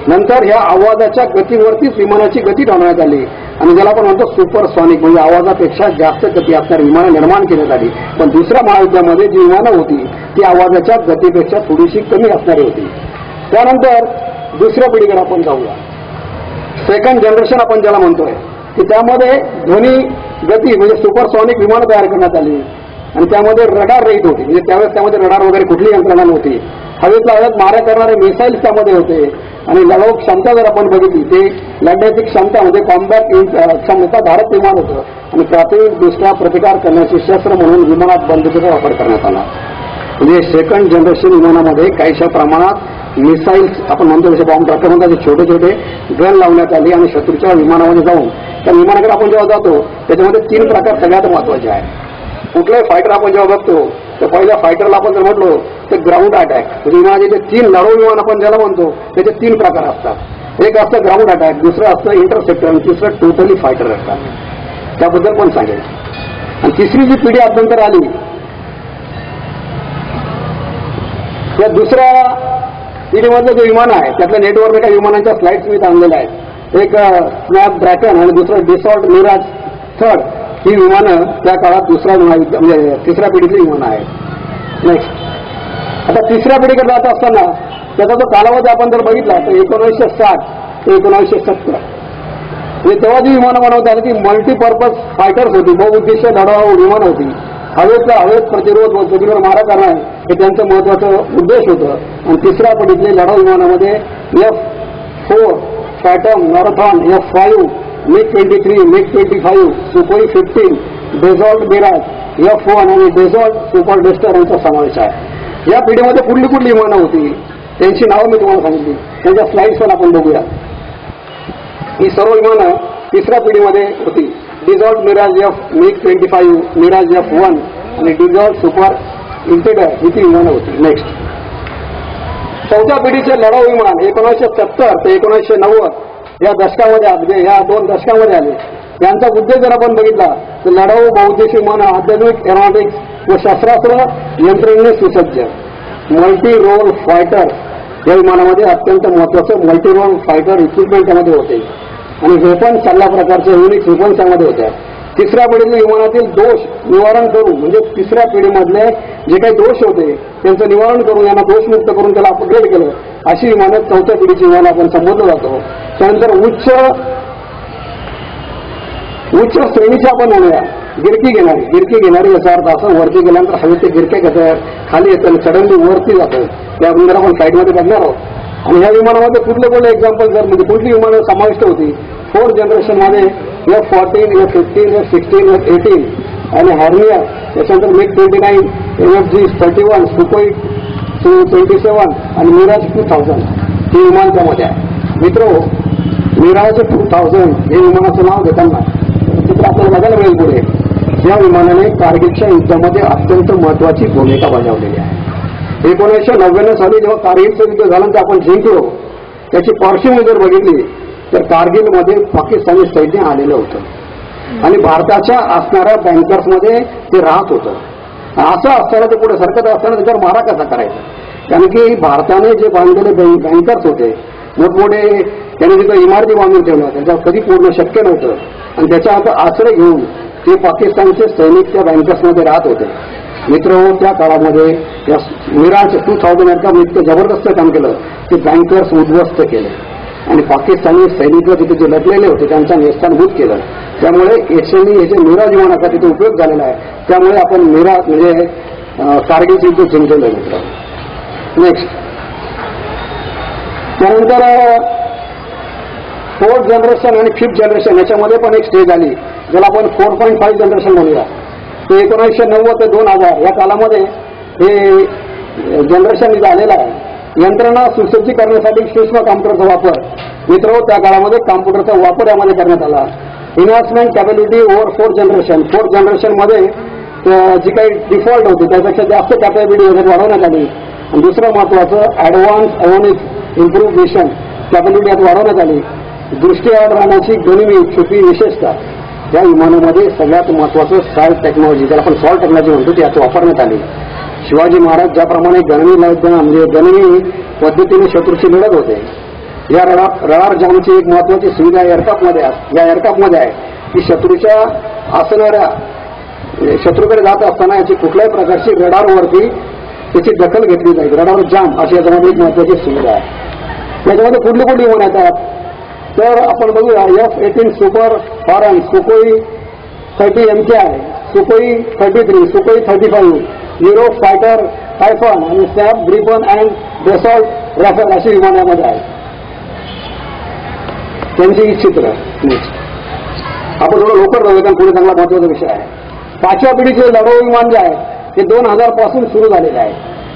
नंतर ह्या आवाजाच्या गतीवरतीच विमानाची गती ठरवण्यात आली आणि ज्याला आपण म्हणतो सुपरसॉनिक म्हणजे आवाजापेक्षा जास्त गती असणारी विमानं निर्माण करण्यात आली. पण दुसऱ्या महायुद्धामध्ये जी विमानं होती ती आवाजाच्या गतीपेक्षा थोडीशी कमी असणारी होती. त्यानंतर दुसऱ्या पिढीकडे आपण जाऊया. सेकंड जनरेशन आपण ज्याला म्हणतोय की त्यामध्ये ध्वनी गती म्हणजे सुपरसॉनिक विमानं तयार करण्यात आली आणि त्यामध्ये रडार रहित होती, म्हणजे त्यावेळेस त्यामध्ये रडार वगैरे कुठली यंत्रणा नव्हती. हवेतल्या हवेत मारा करणारे मिसाईल्स त्यामध्ये होते आणि लढाऊ क्षमता जर आपण बघितली ते लढण्याची क्षमता म्हणजे कॉम्बॅट क्षमता धारक विमान होतं आणि प्राथमिकदृष्ट्या प्रतिकार करण्याची शस्त्र म्हणून विमानात बंदुकीचा वापर करण्यात आला. म्हणजे सेकंड जनरेशन विमानामध्ये काहीशा प्रमाणात मिसाईल्स आपण म्हणतो जसे बॉम्ब ड्रॉपर म्हणतात छोटे छोटे गन लावण्यात आली आणि शत्रूच्या विमानामध्ये जाऊन त्या विमानाकडे आपण जेव्हा जातो त्याच्यामध्ये 3 प्रकार सगळ्यात महत्वाचे आहे. कुठलाही फायटर आपण जेव्हा बघतो तर पहिल्या फायटरला आपण जर म्हटलो तर ग्राउंड अटॅक, म्हणजे विमानाचे जे 3 लढाऊ विमान आपण ज्याला म्हणतो त्याचे 3 प्रकार असतात. एक असतं ग्राउंड अटॅक, दुसरं असतं इंटरसेप्टर आणि तिसरं टोटली फायटर असतात. त्याबद्दल पण सांगेल. आणि तिसरी जी पिढी अभ्यंतर आली या दुसऱ्या पिढीमधलं जे विमान आहे त्यातल्या नेटवर्कने काही विमानांच्या स्लाइड्स मी आणलेल्या आहेत. एक स्नॅप ड्रॅगन आणि दुसरं डिसॉल्ट मिराज थर्ड ही विमानं त्या काळात दुसऱ्या म्हणजे तिसऱ्या पिढीतली विमानं आहेत. नेक्स्ट, आता तिसऱ्या पिढीकडे जात असताना त्याचा जो कालावधी आपण जर बघितला तर 1960 ते 1970 म्हणजे तेव्हा जी विमानं बनवता आली ती मल्टीपर्पज फायटर्स होती, बहुउद्देशीय लढाऊ विमानं होती. हवेत प्रतिरोध व जमिनीवर मारा करणं हे त्यांचं महत्वाचं उद्देश होतं. आणि तिसऱ्या पिढीतले लढाऊ विमानामध्ये F-4 Phantom, marathon, F-5 MiG-23, MiG-25, Sukhoi 15, Dassault Mirage, F-1 आणि डेझॉल्ट सुपर डेस्टर यांचा समावेश आहे. या पिढीमध्ये कुठली कुठली विमानं होती त्यांची नावं मी तुम्हाला सांगितली, त्यांच्या स्लाइड्स पण आपण बघूया. ही सर्व विमानं तिसऱ्या पिढीमध्ये होती. डिझॉल्ट Miraj F, MiG-25, Miraj F-1 आणि डिझॉल्ट सुपर इंटेडर ही ती विमानं होती. नेक्स्ट, चौथ्या पिढीचे लढाऊ विमान 1970 ते 1990 या दशकामध्ये म्हणजे या 2 दशकामध्ये आले. यांचा उद्देश जर आपण बघितला तर लढाऊ बहुउद्देशीय विमानं अत्याधुनिक एरोनॉटिक्स व शस्त्रास्त्र यंत्रणेने सुसज्ज मल्टी रोल फायटर या विमानामध्ये अत्यंत महत्वाचं मल्टी रोल फायटर इक्विपमेंट त्यामध्ये होते आणि वेपन चांगल्या प्रकारचे युनिक वेपन त्यामध्ये होत्या. तिसऱ्या पिढीतील विमानातील दोष निवारण करून म्हणजे तिसऱ्या पिढीमधले जे काही दोष होते त्यांचं निवारण करून यांना दोषमुक्त करून त्याला अपग्रेड केलं अशी विमानं चौथ्या पिढीची विमानं आपण संबोधलं जातो. त्यानंतर उच्च श्रेणीची आपण म्हणूया गिरकी घेणारी याचा अर्थ असं वरती गेल्यानंतर हवेत ते गिरके घेतात, खाली येतं आणि सडनली वरती जातं. त्याबद्दल आपण साईडमध्ये बघणार आहोत. आणि ह्या विमानामध्ये कुठले एक्झाम्पल जर म्हणजे कुठली विमानं समाविष्ट होती 4 जनरेशनमध्ये F-14, F-15, F-16, F-18 आणि हॅर्निया, त्याच्यानंतर MiG-29, MFG-31, सुखोई Su-27 आणि मिराज 2000 हे विमान त्यामध्ये आहे. मित्र, मिराज 2000 हे विमानाचं नाव घेताना चित्र आपल्याला बघायला मिळेल पुढे. या विमानाने कारगिलच्या युद्धामध्ये अत्यंत महत्वाची भूमिका बजावलेली आहे. 1999 साली जेव्हा कारगिलचं युद्ध झालं तर आपण जिंकलो त्याची पार्श्वभूमी जर बघितली तर कारगिलमध्ये पाकिस्तानी सैन्य आलेलं होतं आणि भारताच्या असणाऱ्या बँकर्समध्ये ते राहत होतं. असं असताना ते पुढे सरकत असताना त्याच्यावर मारा कसा करायचा, कारण की भारताने जे बांधलेले बँकर्स होते मोठमोठे त्यांनी तिथं इमारती बांधून ठेवल्या त्याच्यावर कधी पूर्ण शक्य नव्हतं आणि त्याचा आता आश्रय घेऊन ते पाकिस्तानचे सैनिक त्या बँकर्समध्ये राहत होते. मित्र, त्या काळामध्ये या मिराज 2000 एअरक्राफ्ट इतकं जबरदस्त काम केलं ते बँकर्स उद्ध्वस्त केले आणि पाकिस्तानी सैनिक तिथे जे लढलेले होते त्यांचा नेस्तानभूत केलं. त्यामुळे हे जे मिराज विमानाचा तिथे उपयोग झालेला आहे. त्यामुळे आपण मिराज म्हणजे कारगिलचं युद्ध जिंकलेलं मित्र. नेक्स्ट, त्यानंतर 4th जनरेशन आणि 5th जनरेशन याच्यामध्ये पण एक स्टेज आली ज्याला आपण 4.5 जनरेशन म्हणूया. ते 1990 ते 2000 या कालामध्ये हे जनरेशन झालेलं आहे. यंत्रणा सुसज्ज करण्यासाठी सूक्ष्म कॉम्प्युटरचा वापर. मित्र, त्या काळामध्ये कॉम्प्युटरचा वापर यामध्ये करण्यात आला. Investment capability over 4th generation. 4th जनरेशनमध्ये जी काही डिफॉल्ट होती त्यापेक्षा जास्त कॅपॅबिलिटी याच्यात वाढवण्यात आली. आणि दुसरं महत्वाचं ऍडव्हान्स एव्हॉनिक्स इम्प्रुव्हेशन कॅपॅबिलिटी यात वाढवण्यात आली. दृष्टीआड राहण्याची गनिमी छुपी विशेषता या विमानामध्ये सगळ्यात महत्वाचं सॉल्ट टेक्नॉलॉजी ज्याला आपण सॉल्ट टेक्नॉलॉजी म्हणतो ती यात वापरण्यात आली. शिवाजी महाराज ज्याप्रमाणे गनिमी पद्धतीने शत्रूशी लढत होते या रडार जामची एक महत्वाची सुविधा या एअरक्राफ्टमध्ये आहे की शत्रूच्या असणाऱ्या शत्रूकडे जात असताना याची कुठल्याही प्रकारची रडारवरती त्याची दखल घेतली जाईल. रडार जाम अशी याच्यामध्ये एक महत्वाची सुविधा आहे. याच्यामध्ये कुठली विमान येतात तर आपण बघूया F-18 सुपर फॉरन, Sukhoi 30 MKI, Sukhoi 33, Sukhoi 35, Eurofighter Typhoon आणि Saab Gripen and Dassault Rafale अशी विमानं यामध्ये आहेत. त्यांची चित्र आपण थोडं लवकर राहूया कारण पुढे चांगला महत्वाचा विषय आहे. 5व्या पिढीचे लढाऊ विमान जे आहे ते 2000 पासून सुरू झालेले आहे.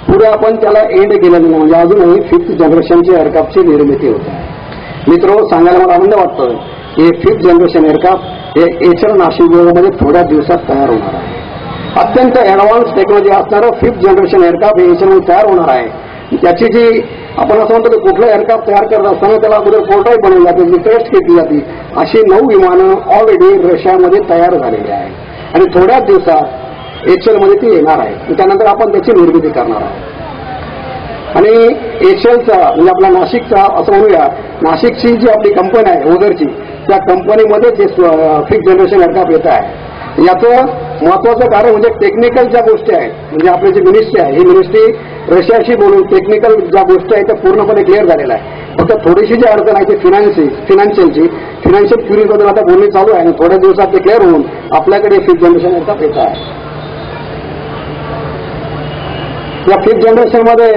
पुढे आपण त्याला एंड केलं नाही म्हणजे अजूनही 5th जनरेशनचे एअरक्राफ्टची निर्मिती होत आहे. मित्र सांगायला मला आनंद वाटतो की 5th जनरेशन एअरक्राफ्ट हे एचएल नाशिक विभागामध्ये थोड्या दिवसात तयार होणार आहे. अत्यंत ऍडव्हान्स टेक्नॉलॉजी असणारं 5th जनरेशन एअरक्राफ्ट हे एचएलमध्ये तयार होणार आहे. त्याची जी आपण असं म्हणतो की कुठलं एअरक्राफ्ट तयार करत असताना त्याला अगोदर प्रोटोटाईप बनवली जाते, टेस्ट घेतली जाते. अशी 9 विमानं ऑलरेडी रशियामध्ये तयार झालेली आहे आणि थोड्याच दिवसात एचएलमध्ये ती येणार आहे. त्यानंतर आपण त्याची निर्मिती करणार आहोत. आणि एचएलचा म्हणजे आपला नाशिकचा असं म्हणूया, नाशिकची जी आपली कंपनी आहे ओझरची, त्या कंपनीमध्ये ते 5th जनरेशन एअरक्राफ्ट येत आहे. याचं महत्वाचं कारण म्हणजे टेक्निकल ज्या गोष्टी आहेत म्हणजे आपली जी मिनिस्ट्री आहे ही मिनिस्ट्री रशियाशी बोलून टेक्निकल ज्या गोष्टी आहेत त्या पूर्णपणे क्लिअर झालेल्या आहे. फक्त थोडीशी जी अडचण आहे ती फिनान्शियल क्युरीबद्दल आता बोलणी चालू आहे आणि थोड्या दिवसात ते क्लिअर होऊन आपल्याकडे 5th जनरेशन एअरक्राफ्ट येत आहे. या 5th जनरेशनमध्ये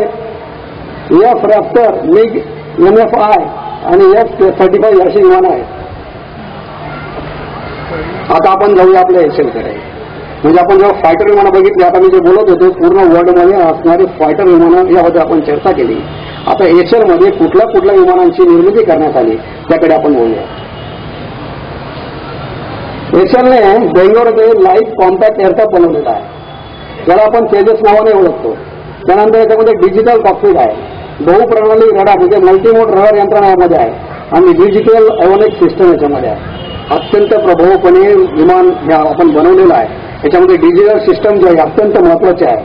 एफ रॅप्टर, मिग, MFI आणि F-35 अशी विमानं आहेत. आता आपण जाऊया आपल्या एचएलकडे. म्हणजे आपण जेव्हा फायटर विमानं बघितली, आता मी जे बोलत होतो पूर्ण वर्ल्डमध्ये असणारी फायटर विमानं याबद्दल आपण चर्चा केली. आता एचएलमध्ये कुठल्या विमानांची निर्मिती करण्यात आली त्याकडे आपण बोलूया. एचएलने बेंगलोरमध्ये लाईट कॉम्पॅक्ट एअरक्राफ्ट बनवलेला आहे. त्याला आपण तेजस नावाने ओळखतो. त्यानंतर याच्यामध्ये डिजिटल कॉकपिट आहे, बहुप्रणाली रडार म्हणजे मल्टीमोड रडार यंत्रणा यामध्ये आहे आणि डिजिटल एव्हॉनिक्स सिस्टम याच्यामध्ये आहे. अत्यंत प्रभावीपणे विमान आपण बनवलेलं आहे. याच्यामध्ये डिजिटल सिस्टम जे आहे अत्यंत महत्वाचे आहे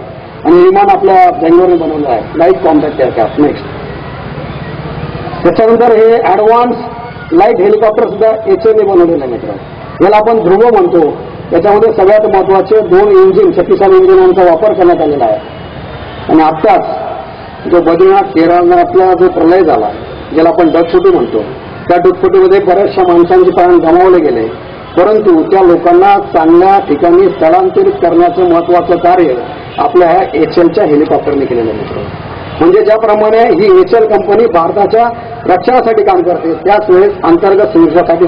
आणि विमान आपल्या बेंगलोरने बनवलं आहे, लाईट कॉम्पॅक्ट एअरक्राफ्ट. नेक्स्ट त्याच्यानंतर हे ॲडव्हान्स लाईट हेलिकॉप्टर सुद्धा एचएलने बनवलेलं आहे मित्र. याला आपण ध्रुव म्हणतो. याच्यामध्ये सगळ्यात महत्वाचे 2 इंजिन, शक्तिशाली इंजिनांचा वापर करण्यात आलेला आहे. आणि आत्ताच जो बद्रीनाथ केदारनाथला जो प्रलय झाला ज्याला आपण ढगफुटी म्हणतो, त्या ढगफुटीमध्ये बऱ्याचशा माणसांचे प्राण गमावले गेले, परंतु त्या लोकांना चांगल्या ठिकाणी स्थलांतरित करण्याचं महत्वाचं कार्य आपल्या एचएलच्या हेलिकॉप्टरने केलेलं मित्र. म्हणजे ज्याप्रमाणे ही एचएल कंपनी भारताच्या रक्षणासाठी काम करते त्याच वेळेस अंतर्गत सुरक्षेसाठी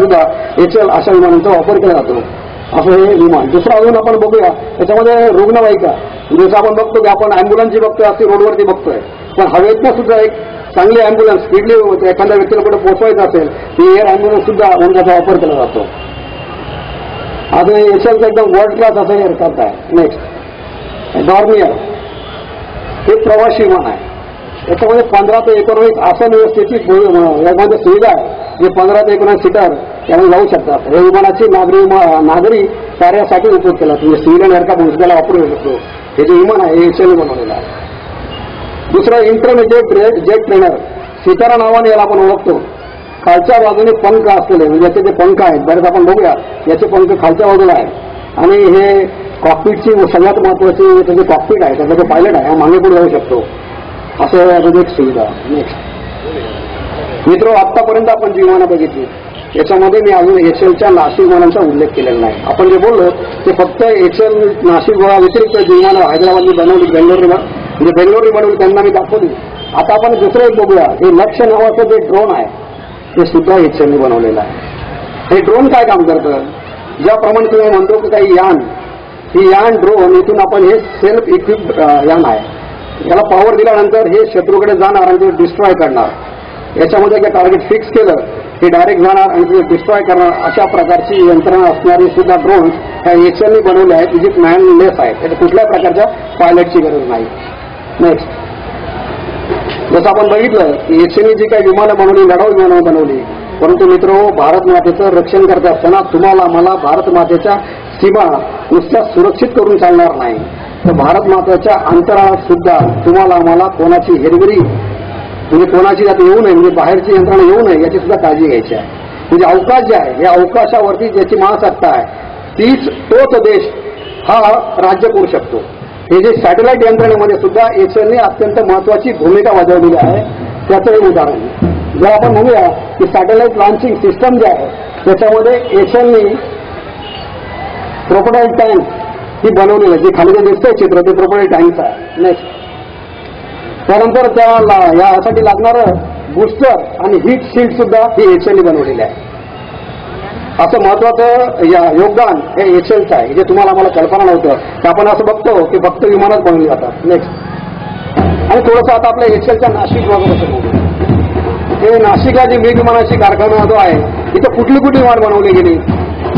सुद्धा एचएल अशा विमानांचा वापर केला जातो. असं हे विमान. दुसरं अजून आपण बघूया त्याच्यामध्ये रुग्णवाहिका. जसं आपण बघतो की आपण अँब्युलन्स जी बघतोय अशी रोडवरती बघतोय, पण हवेतनं सुद्धा एक चांगली अँब्युलन्स स्पीडली एखाद्या व्यक्तीला कुठे पोहोचवायचं असेल ती एअर अँब्युलन्स सुद्धा त्याचा वापर केला जातो. आता एचएलचा एकदम वर्ल्ड क्लास असं एअरक्राफ्ट आहे. नेक्स्ट डॉर्नियर हे प्रवासी विमान आहे. याच्यामध्ये 15 ते 19 आसन व्यवस्थेची यामध्ये सुविधा आहे. जे 15 ते 19 सीटर त्यामध्ये जाऊ शकतात. या विमानाची नागरी कार्यासाठी उपयोग केला म्हणजे सिव्हिलियन एअरक्राफ्ट म्हणून त्याला वापरू शकतो. हे जे विमान आहे हे एचएलने बनवलेलं आहे. दुसरं इंटरमिजिएट जेट ट्रेनर सितारा नावाने याला आपण ओळखतो. खालच्या बाजूने पंख असलेले म्हणजे याचे जे पंख आहेत बरेच आपण बघूया, याचे पंख खालच्या बाजूला आहेत आणि हे कॉकपिटची सगळ्यात महत्वाची त्याचे कॉकपिट आहे, त्याचा जो पायलट आहे हा मागे पुढे जाऊ शकतो असं याची एक सुविधा. नेक्स्ट मित्र, आतापर्यंत आपण जी विमानं बघितली याच्यामध्ये मी अजून एचएलच्या नाशिक विमानांचा उल्लेख केलेला नाही. आपण जे बोललो ते फक्त एचएल नाशिक व्यतिरिक्त जी विमानं हैदराबादनी बनवली, बेंगलोरने बनवली त्यांना मी दाखवली. आता आपण दुसरं एक बघूया. हे लक्ष्य नावाचं जे ड्रोन आहे ते सुद्धा एचएलने बनवलेलं आहे. हे ड्रोन काय काम करतं, ज्याप्रमाणे तुम्ही म्हणतो की काही यान, ही यान ड्रोन इथून आपण हे सेल्फ इक्विप्ड यान आहे. याला पॉवर दिल्यानंतर हे शत्रूकडे जाणार आणि ते डिस्ट्रॉय करणार. याच्यामध्ये काय टार्गेट फिक्स केलं हे डायरेक्ट जाणार आणि ते डिस्ट्रॉय करणार. अशा प्रकारची यंत्रणा असणारी सुद्धा ड्रोन ह्या एचएलने बनवल्या आहेत, जी मॅनलेस आहेत. त्याच्या कुठल्या प्रकारच्या पायलटची गरज नाही. नेक्स्ट जसं आपण बघितलं की एचएलने जी काही विमानं बनवली, लढाऊ विमानं बनवली, परंतु मित्र भारत मातेचं रक्षण करत असताना तुम्हाला मला भारत मातेच्या सीमा नुसत्या सुरक्षित करून चालणार नाही, तर भारत मातेच्या अंतराळात सुद्धा तुम्हाला मला कोणाची हेरगिरी म्हणजे कोणाची जात येऊ नये, म्हणजे बाहेरची यंत्रणा येऊ नये याची सुद्धा काळजी घ्यायची आहे. म्हणजे अवकाश जे आहे या अवकाशावरती ज्याची महासत्ता आहे तोच देश हा राज्य करू शकतो. हे जे सॅटेलाइट यंत्रणेमध्ये सुद्धा एचएलने अत्यंत महत्वाची भूमिका बजावलेली आहे. त्याचं एक उदाहरण जर आपण म्हणूया की सॅटेलाइट लॉन्चिंग सिस्टम जे आहे त्याच्यामध्ये एचएलने क्रोकोडाईल टँक ही बनवलेलं आहे, जे खाली जे दिसतंय चित्र ते क्रोकोडाईल टँकचं आहे. नेक्स्ट त्यानंतर यासाठी लागणारं बुस्टर आणि हीट शील्ड सुद्धा ही एचएलने बनवलेली आहे. असं महत्वाचं योगदान हे एचएलचं आहे, जे तुम्हाला आम्हाला कल्पना नव्हतं की आपण असं बघतो की फक्त विमानात बनवली जातात. नेक्स्ट आणि थोडंसं आता आपल्या एचएलच्या नाशिक वगैरे बघू. हे नाशिकला जी मिग विमानाची कारखाना जो आहे इथं कुठली कुठली विमान बनवली गेली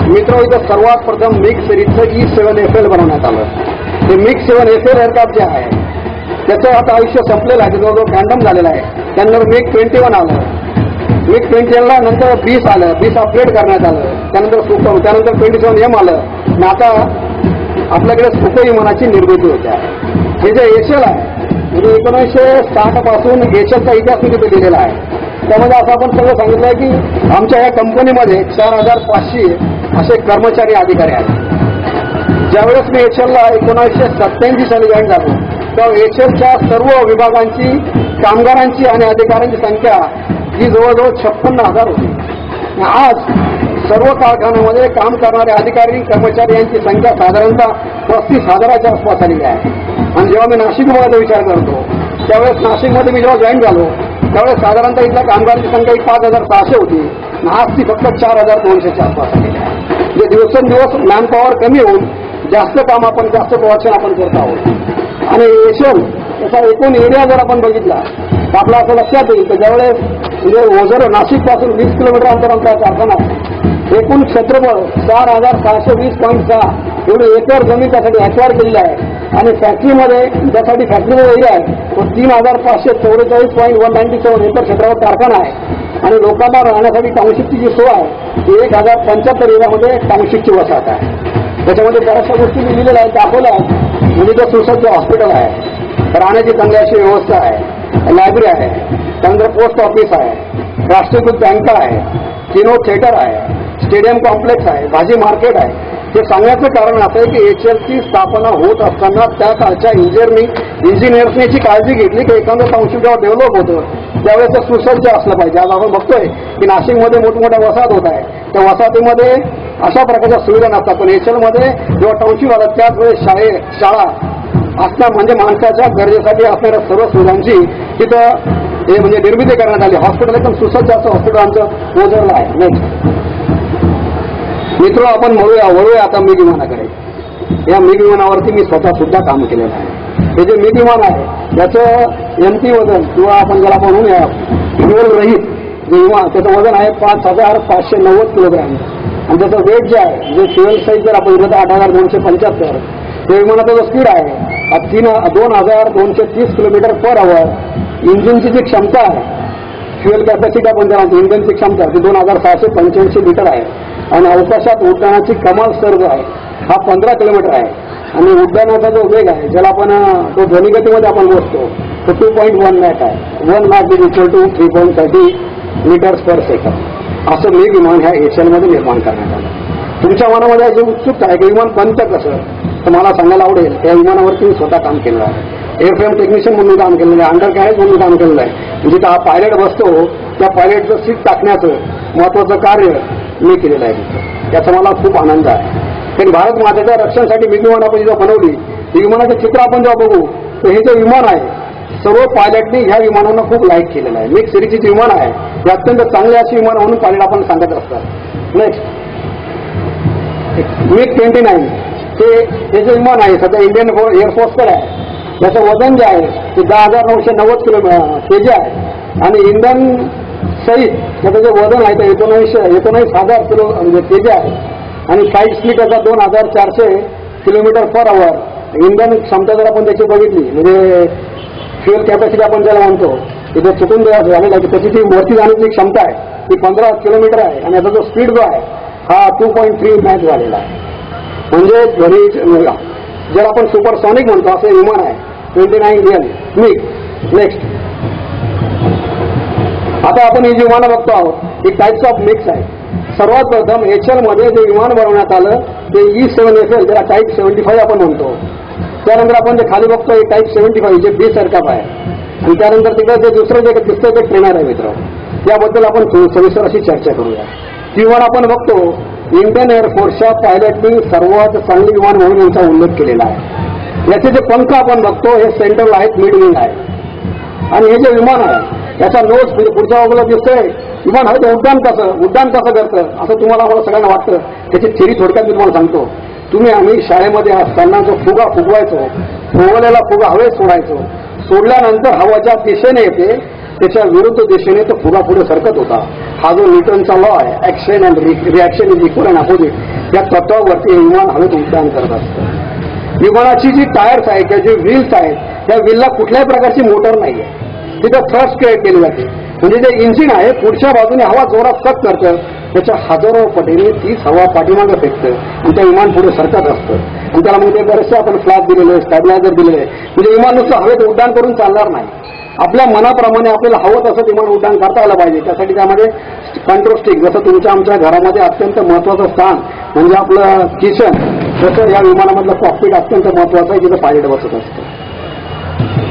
मित्र. इथं सर्वात प्रथम मिग सिरीजचं E7FL बनवण्यात आलं. हे मिग 7FL एअरक्राफ्ट जे आहे त्याचं आता आयुष्य संपलेलं आहे, जवळजवळ फॅन्डम झालेलं आहे. त्यानंतर मिग 21 आलं, मिग 21ला नंतर 20 आलं, 20 अपग्रेड करण्यात आलं. त्यानंतर सुपर, त्यानंतर 27M आलं आणि आता आपल्याकडे सुपर विमानाची निर्मिती होते आहे. हे जे एचएल आहे म्हणजे 1960 पासून एचएलचा इतिहास मी तिथे दिलेला आहे. त्यामध्ये असं आपण सगळं सांगितलं आहे की आमच्या या कंपनीमध्ये 4500 असे कर्मचारी अधिकारी आहेत. ज्यावेळेस मी एचएलला 1987 साली जॉईन झालो तेव्हा एचएलच्या सर्व विभागांची कामगारांची आणि अधिकाऱ्यांची संख्या ही जवळजवळ 56,000 होती. आज सर्व कारखान्यामध्ये काम करणारे अधिकारी कर्मचारी यांची संख्या साधारणतः 35,000च्या आसपास आलेली आहे. आणि जेव्हा मी नाशिक विभागाचा विचार करतो त्यावेळेस नाशिकमध्ये मी जेव्हा जॉईन झालो त्यावेळेस साधारणतः इथल्या कामगारांची संख्या 5,600 होती. आज ती फक्त 4,200च्या आसपास आलेली आहे. म्हणजे दिवसेंदिवस मॅन पॉवर कमी होऊन जास्त काम आपण जास्त प्रोडक्शन आपण करत आहोत. आणि एचएल याचा एकूण एरिया जर आपण बघितला तर आपला असं लक्षात येईल की ज्यावेळेस म्हणजे ओझर नाशिकपासून 20 किलोमीटर अंतराचा कारखाना आहे. एकूण क्षेत्रफळ 4,620.6 एवढी एकर जमीन त्यासाठी ॲक्वायर केलेली आहे. आणि फॅक्टरीमध्ये ज्यासाठी फॅक्टरीचा एरिया आहे तो 3,544.197 एकर क्षेत्रावर कारखाना आहे. आणि लोकांना राहण्यासाठी टाउनशिपची जी सोय आहे ती 1,075 एरियामध्ये टाउनशिपची वसाहत आहे. त्याच्यामध्ये बऱ्याचशा गोष्टी मी लिहिलेल्या आहेत, दाखवल्या आहेत. म्हणजे ते सुसज्ज हॉस्पिटल आहे, राहण्याची चांगली अशी व्यवस्था आहे, लायब्ररी आहे, त्यानंतर पोस्ट ऑफिस आहे, राष्ट्रीयकृत बँका आहे, किनो थिएटर आहे, स्टेडियम कॉम्प्लेक्स आहे, भाजी मार्केट आहे. हे सांगण्याचं कारण असं आहे की एचएलची स्थापना होत असताना त्या काळच्या इंजिनियर्सने याची काळजी घेतली की एखादं टाउनशिप जेव्हा डेव्हलप होतं त्यावेळेस ते सुसज्ज असलं पाहिजे. आज आपण बघतोय की नाशिकमध्ये मोठमोठ्या वसाहत होत आहे, त्या वसाहतीमध्ये अशा प्रकारच्या सुविधा नसतात. पण एचएलमध्ये जेव्हा टाउनशिप आला त्याच वेळेस शाळा असणं म्हणजे माणसाच्या गरजेसाठी असणाऱ्या सर्व सुविधांची तिथं हे म्हणजे निर्मिती करण्यात आली. हॉस्पिटल एकदम सुसज्ज असं हॉस्पिटल आमचं ओझरला आहे. नेक्स्ट मित्र आपण वळूया आता मिग विमानाकडे. या मिग विमानावरती मी स्वतः सुद्धा काम केलेलं आहे. हे जे मिग विमान आहे याचं एमटी वजन किंवा आपण ज्याला म्हणूया फ्युएल रहित जे विमान त्याचं वजन आहे 5,590 किलोग्रॅम. आणि त्याचं वेट जे आहे जे फ्युएल साईज जर आपण 8,275 ते विमानाचा जो स्पीड आहे 2,230 किलोमीटर पर आवर. इंजिनची जी क्षमता आहे फ्युएल कॅपॅसिटी आपण ज्याला इंजिनची क्षमता ती 2,685 लिटर आहे. आणि अवकाशात उड्डाणाची कमाल सर जो आहे हा 15 किलोमीटर आहे. आणि उड्डाणाचा जो वेग आहे ज्याला आपण तो ध्वनिगतीमध्ये आपण मोजतो तो 2.1 मॅक आहे. 1 Mach is equal to 3.30 metres per second. असं मिग विमान ह्या एचएलमध्ये निर्माण करण्यात आलं. तुमच्या मनामध्ये अशी उत्सुकता आहे की विमान बनतं कसं तर मला सांगायला आवडेल. त्या विमानावरती मी स्वतः काम केलं आहे. एअरफ्रेम टेक्निशियन म्हणून काम केलेलं आहे, अंडर कॅरेज म्हणून काम केलेलं आहे. जिथं हा पायलट बसतो त्या पायलटचं सीट टाकण्याचं महत्वाचं कार्य मी केलेलं आहे. याचा मला खूप आनंद आहे. कारण भारत मातेच्या रक्षणासाठी मिग विमान आपण जेव्हा बनवली ही विमानाचं चित्र आपण जेव्हा बघू तर हे जे विमान आहे सर्व पायलटनी ह्या विमानांना खूप लाईक केलेलं आहे. मिग सिरीजची जी विमान आहे हे अत्यंत चांगली अशी विमान म्हणून पायलट आपण सांगत असतात. नेक्स्ट मिग 29 हे जे विमान आहे सध्या इंडियन एअरफोर्सकडे आहे. याचं वजन जे आहे ते 10,990 kg आहे. आणि इंधन सहित त्याचं जे वजन आहे ते 19,000 किलो म्हणजे kg आहे. आणि फ्लाईट स्पीड त्याचा 2,400 किलोमीटर पर आवर. इंधन क्षमता जर आपण त्याची बघितली म्हणजे फ्युएल कॅपॅसिटी आपण ज्याला म्हणतो तिथे चुकून झालेला आहे त्याची ती वरती जाण्याची क्षमता आहे ती 15 किलोमीटर आहे. आणि याचा जो स्पीड जो आहे हा 2.3 मॅच झालेला आहे. म्हणजे ध्वनी ज्याला आपण सुपरसॉनिक म्हणतो असं विमान आहे 29 मिग. नेक्स्ट आता आपण ही जी विमानं बघतो आहोत ही टाईप्स ऑफ मिक्स आहे. सर्वात प्रथम एचएलमध्ये जे विमान बनवण्यात आलं ते E7FL ज्याला टाईप 75 आपण म्हणतो. त्यानंतर आपण जे खाली बघतो हे टाईप 75 जे बेस एअरक्राफ्ट आहे. आणि त्यानंतर तिकडे जे दुसरं जे दिसतं ते ट्रेनर आहे मित्र. याबद्दल आपण सविस्तर अशी चर्चा करूया. ती विमान आपण बघतो इंडियन एअरफोर्सच्या पायलटनी सर्वात चांगली विमान म्हणून यांचा उल्लेख केलेला आहे. याचे जे पंख आपण बघतो हे सेंट्रल आहेत, मिड विंग आहे. आणि हे जे विमान आहे याचा नोज पुढच्या बाजूला दिसतोय. विमान आहे ते उड्डाण कसं करतं असं तुम्हाला आम्हाला सगळ्यांना वाटतं. त्याची थिअरी थोडक्यात मी तुम्हाला सांगतो. आम्ही शाळेमध्ये असताना जो फुगा फुगवायचो, फुगवलेला फुगा हवेत सोडायचो, सोडल्यानंतर हवा ज्या दिशेने येते त्याच्या विरुद्ध दिशेने तो फुगा पुढे सरकत होता. हा जो न्यूटनचा लॉ आहे, action and reaction is equal and opposite, त्या तत्वावरती हे विमान हवेत उड्डाण करत असतं. विमानाची जी टायर्स आहेत किंवा जी व्हील्स आहेत त्या व्हीलला कुठल्याही प्रकारची मोटर नाहीये. तिथं थ्रस्ट क्रिएट केली जाते. म्हणजे जे इंजिन आहे पुढच्या बाजूने हवा जोरात सक करतं, त्याच्या हजारो पटीने तीच हवा पाठीमागं फेकतं आणि त्या विमान पुढे सरकत असतं. आणि त्याला म्हणजे बरेचसे आपण फ्लॅप दिलेले, स्टॅबिलायझर दिलेले. म्हणजे विमान नुसतं हवेत उड्डाण करून चालणार नाही. आपल्या मनाप्रमाणे आपल्याला हवं तसं विमान उड्डाण करता आलं पाहिजे. त्यासाठी त्यामध्ये कंट्रोल स्टिक, जसं तुमच्या आमच्या घरामध्ये अत्यंत महत्वाचं स्थान म्हणजे आपलं किचन, तसं या विमानामधलं कॉकपिट अत्यंत महत्वाचं आहे, जिथं पायलट बसत असतं.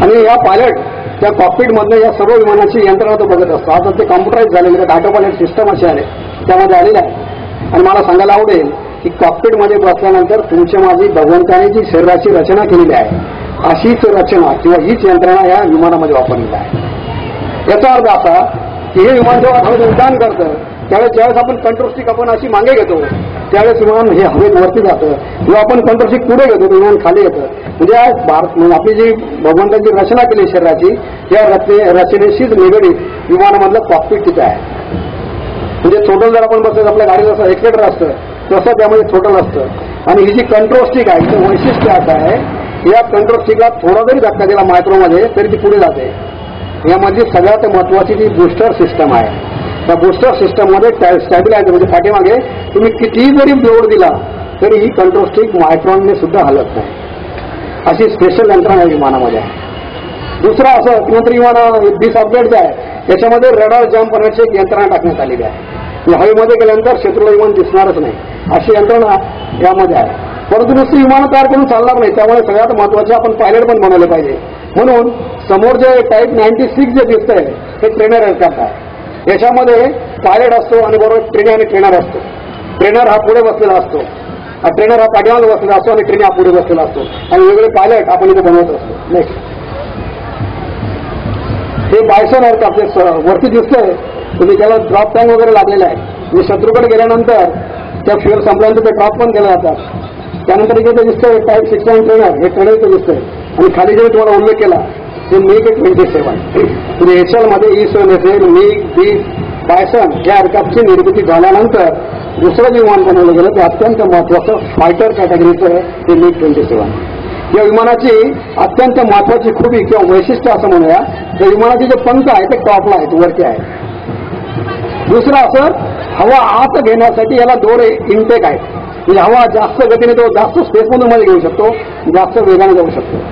आणि या पायलट त्या कॉकपिटमधनं या सर्व विमानाची यंत्रणा तो बघत असतो. आता ते कॉम्प्युटराईज झालेले ऑटो पायलट सिस्टम असे आले त्यामध्ये आलेले आहे. आणि मला सांगायला आवडेल की कॉकपिटमध्ये बसल्यानंतर तुमच्या माझी भगवंताने जी शरीराची रचना केलेली आहे अशीच रचना किंवा हीच यंत्रणा या विमानामध्ये वापरलेली आहे. याचा अर्थ असा की हे विमान जेव्हा हवेत उड्डाण करतं त्यावेळेस ज्यावेळेस आपण कंट्रोल स्टिक आपण अशी मागे घेतो त्यावेळेस विमान हे हवेत वरती जातं. जेव्हा आपण कंट्रोल स्टिक पुढे घेतो विमान खाली येतं. म्हणजे आपली जी भगवंताची रचना केली शरीराची या रचनेशीच निगडीत विमानामधलं कॉकपिट तिथे आहे. म्हणजे थोटल जर आपण बसत आपल्या गाडीला असं एक्सिलेटर असतं तसं त्यामध्ये थोटल असतं. आणि ही जी कंट्रोल स्टिक आहे तिचं वैशिष्ट्य असं आहे या कंट्रोल स्टिकला थोडा जरी धक्का दिला मायक्रोमध्ये तरी ती पुढे जाते. यामधली सगळ्यात महत्वाची जी बूस्टर सिस्टम आहे त्या बूस्टर सिस्टममध्ये स्टॅबिलायझर म्हणजे पाठीमागे तुम्ही कितीही जरी लोड दिला तरी ही कंट्रोल स्टिक मायक्रोनने सुद्धा हलत नाही. अशी स्पेशल यंत्रणा विमानामध्ये आहे. दुसरा असं नंतर विमान दिस अपडेट जे आहे त्याच्यामध्ये रडार जम्प करण्याची एक यंत्रणा टाकण्यात आलेली आहे. हवेमध्ये गेल्यानंतर शत्रूला विमान दिसणारच नाही अशी यंत्रणा यामध्ये आहे. परंतु नुसती विमानं तयार करून चालणार नाही. त्यामुळे सगळ्यात महत्वाचे आपण पायलट पण बनवले पाहिजे. म्हणून समोर जे टाईप 96 जे दिसतंय हे ट्रेनर एअरक्राफ्ट आहे. याच्यामध्ये पायलट असतो आणि बरोबर ट्रेनर असतो. ट्रेनर हा पुढे बसलेला असतो, ट्रेनर हा पाठीमागे बसलेला असतो आणि ट्रेनर हा पुढे बसलेला असतो आणि वेगळे पायलट आपण इथे बनवत असतो. नेक्स्ट हे बायसन एअरक्राफ्ट वरती दिसतंय तुम्ही त्याला ड्रॉप टँक वगैरे लागलेला आहे. म्हणजे शत्रूकडे गेल्यानंतर त्या फ्युअल संपल्यानंतर ते ड्रॉप पण केले जातात. त्यानंतर इथे दिसतंय टाईप 69 ट्रेनर, हे ट्रेनर इथे दिसतंय. आणि खाली जे तुम्हाला उल्लेख केला ते मिग 27 म्हणजे एचएल मध्ये E-7 मिग 20 बायसन या एअरक्राफ्टची निर्मिती झाल्यानंतर दुसरं जे विमान बनवलं गेलं ते अत्यंत महत्वाचं फायटर कॅटेगरीचं आहे ते मिग 27. या विमानाची अत्यंत महत्वाची खूबी किंवा वैशिष्ट्य असं म्हणूया या विमानाचे जे पंख आहे ते टॉपला आहेत, वरती आहे. दुसरं असं हवा आत घेण्यासाठी याला 2 इनटेक आहेत. म्हणजे हवा जास्त गतीने तो जास्त स्पेसमधून मध्ये घेऊ शकतो, जास्त वेगाने जाऊ शकतो.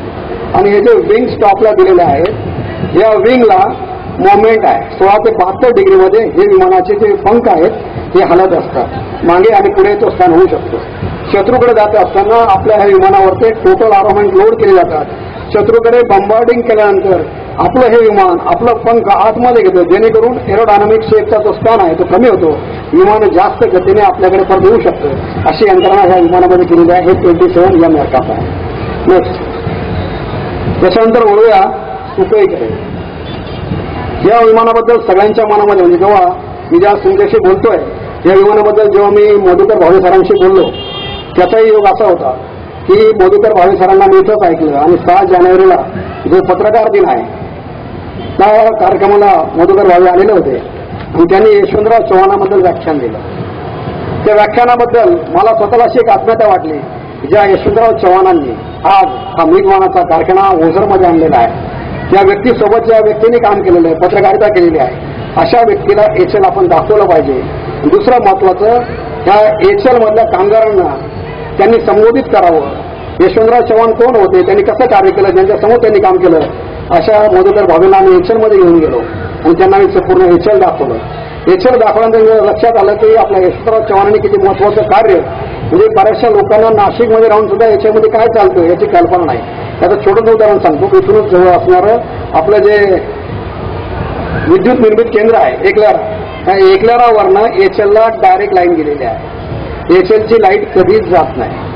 आणि हे जे विंग स्टॉपला दिलेले आहेत या विंगला मोमेंट आहे 16 ते 72 डिग्रीमध्ये. हे विमानाचे जे पंख आहेत हे हलत असतात मागे आणि पुढे तो स्थान होऊ शकतो. शत्रूकडे जात असताना आपल्या ह्या विमानावरती टोटल आर्मामेंट लोड केले जातात. शत्रूकडे बंबार्डिंग केल्यानंतर आपलं हे विमान आपलं पंख आतमध्ये घेतं जेणेकरून एरोडायनामिक शेपचा जो स्थान आहे तो कमी होतो. विमान जास्त गतीने आपल्याकडे परत येऊ शकतं. अशी यंत्रणा ह्या विमानामध्ये केलेली आहे. हे 27 एम एअरक्राफ्ट आहे. नेक्स्ट त्याच्यानंतर वळूया सुखोईकडे. या विमानाबद्दल सगळ्यांच्या मनामध्ये म्हणजे जेव्हा मी ज्या तुमच्याशी बोलतोय या विमानाबद्दल जेव्हा मी मधुकर भावे सरांशी बोललो त्याचाही योग असा होता की मधुकर भावे सरांना मी इथंच ऐकलं. आणि 6 जानेवारीला जो पत्रकार दिन आहे त्या कार्यक्रमाला मधुकर भावे आलेले होते आणि त्यांनी यशवंतराव चव्हाणांबद्दल व्याख्यान दिलं. त्या व्याख्यानाबद्दल मला स्वतःला अशी एक आत्मीयता वाटली ज्या यशवंतराव चव्हाणांनी आज हा मिग विमानाचा कारखाना ओझरमध्ये आणलेला आहे. त्या व्यक्तीसोबत ज्या व्यक्तीने काम केलेलं आहे, पत्रकारिता केलेली आहे, अशा व्यक्तीला एचएल आपण दाखवलं पाहिजे. दुसरं महत्वाचं ह्या एचएल मधल्या कामगारांना त्यांनी संबोधित करावं. यशवंतराव चव्हाण कोण होते, त्यांनी कसं कार्य केलं, ज्यांच्यासमोर त्यांनी काम केलं, अशा मधुकर भावेंना आम्ही एचएलमध्ये घेऊन गेलो आणि त्यांना मी पूर्ण एचएल दाखवलं. एचएल दाखवल्यानंतर लक्षात आलं की आपल्या यशवंतराव चव्हाणांनी किती महत्वाचं कार्य. म्हणजे बऱ्याचशा लोकांना नाशिकमध्ये राहून सुद्धा याच्यामध्ये काय चालतं याची कल्पना नाही. त्याचं छोटं उदाहरण सांगतो. इथूनच जवळ असणारं आपलं जे विद्युत निर्मित केंद्र आहे एकलेरा, त्या एकलेरावरनं एचएलला डायरेक्ट लाईन गेलेली आहे. एचएलची लाईट कधीच जात नाही.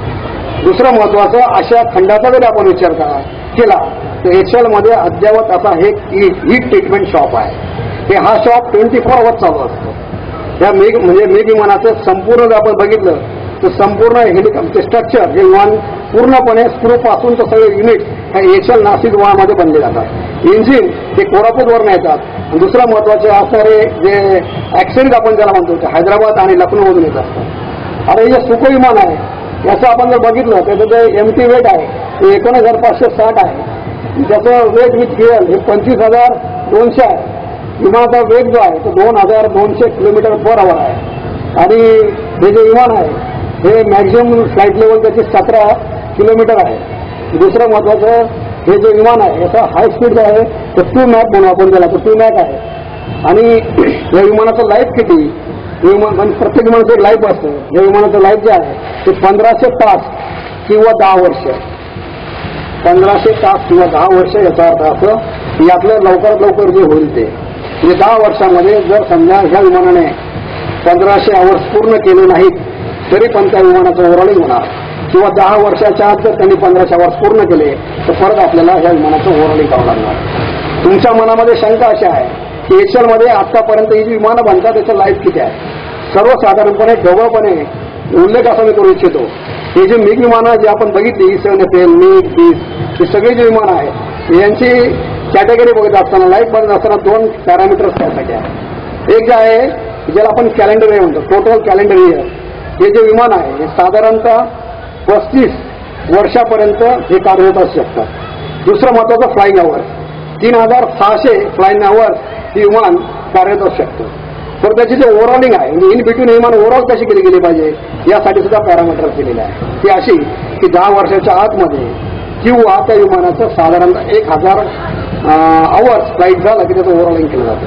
दुसरं महत्वाचं, अशा खंडाचा जरी आपण विचार केला तर एचएल मध्ये अद्यावत असा हे हीट ट्रीटमेंट शॉप आहे. हा शॉप 24 आवर्स चालू असतो. या म्हणजे मेघ विमानाचं संपूर्ण जर आपण बघितलं तर संपूर्ण हेलिकॉप्टर स्ट्रक्चर हे विमान पूर्णपणे स्क्रू पासून तर सगळे युनिट ह्या एचएल नाशिक विमानामध्ये बनले जातात. इंजिन हे कोल्हापूरवरून येतात. आणि दुसरा महत्वाचे असणारे जे ऍक्सिडेंट आपण ज्याला म्हणतो ते हैदराबाद आणि लखनौमधून येत असतात. आता हे जे सुखोई विमान आहे याचं आपण जर बघितलं त्याचं जे एमटी वेट आहे ते 19,560 आहे. त्याचं वेट विथ फ्युएल हे 25,200 आहे. विमानाचा वेग जो आहे तो 2,200 किलोमीटर पर आवर आहे. आणि हे जे विमान आहे हे मॅक्झिमम फ्लाईट लेवल त्याची 17 किलोमीटर आहे. दुसरं महत्वाचं, हे जे विमान आहे याचा हाय स्पीड जो आहे तो 2 मॅक म्हणून आपण त्याला, तो 2 मॅक आहे. आणि या विमानाचं लाईफ किती, प्रत्येक विमानाचं एक लाईफ असतं. या विमानाचं लाईफ जे आहे ते 1500 तास किंवा 10 वर्ष. 1500 तास किंवा 10 वर्ष, याचा अर्थ असं की यातलं लवकरात लवकर जे होईल ते म्हणजे 10 वर्षामध्ये जर समजा ह्या विमानाने 1500 आवर्स पूर्ण केले नाहीत तरी पण त्या विमानाचं ओव्हरऑलिंग होणार. किंवा 10 वर्षाच्या आत जर त्यांनी 1500 आवर्स पूर्ण केले तर परत आपल्याला ह्या विमानाचं ओव्हरऑलिंग करावं लागणार. तुमच्या मनामध्ये शंका अशी आहे की एचएल मध्ये आतापर्यंत ही जी विमानं बनतात त्याचं लाईफ किती आहे. सर्वसाधारणपणे ढोबळपणे उल्लेख असा मी करू इच्छितो, हे जे मिग विमानं जे आपण बघितली E-7FL, मिग, बीस, ही सगळी जी विमानं आहेत यांची कॅटेगरी बघत असताना, लाईफ बघत असताना 2 पॅरामीटर्स त्यासाठी आहे. एक जे आहे ज्याला आपण कॅलेंडर इयर म्हणतो, टोटल कॅलेंडर इयर. हे जे विमान आहे हे साधारणतः 35 वर्षापर्यंत हे कार्यरत असू शकतात. दुसरं महत्वाचं फ्लाईंग आवर्स, 3,600 फ्लाईंग आवर्स ही विमान कार्यरत असू शकतं. तर त्याची जे ओव्हरऑलिंग आहे म्हणजे इन बिटवीन विमान ओव्हरऑल कशी केली गेली पाहिजे यासाठी सुद्धा पॅरामीटर दिलेले आहे. ती अशी की 10 वर्षाच्या आतमध्ये किंवा त्या विमानाचं साधारणतः 1,000 आवर्स फ्लाईट झालं की त्याचं ओव्हरऑलिंग केलं जातं.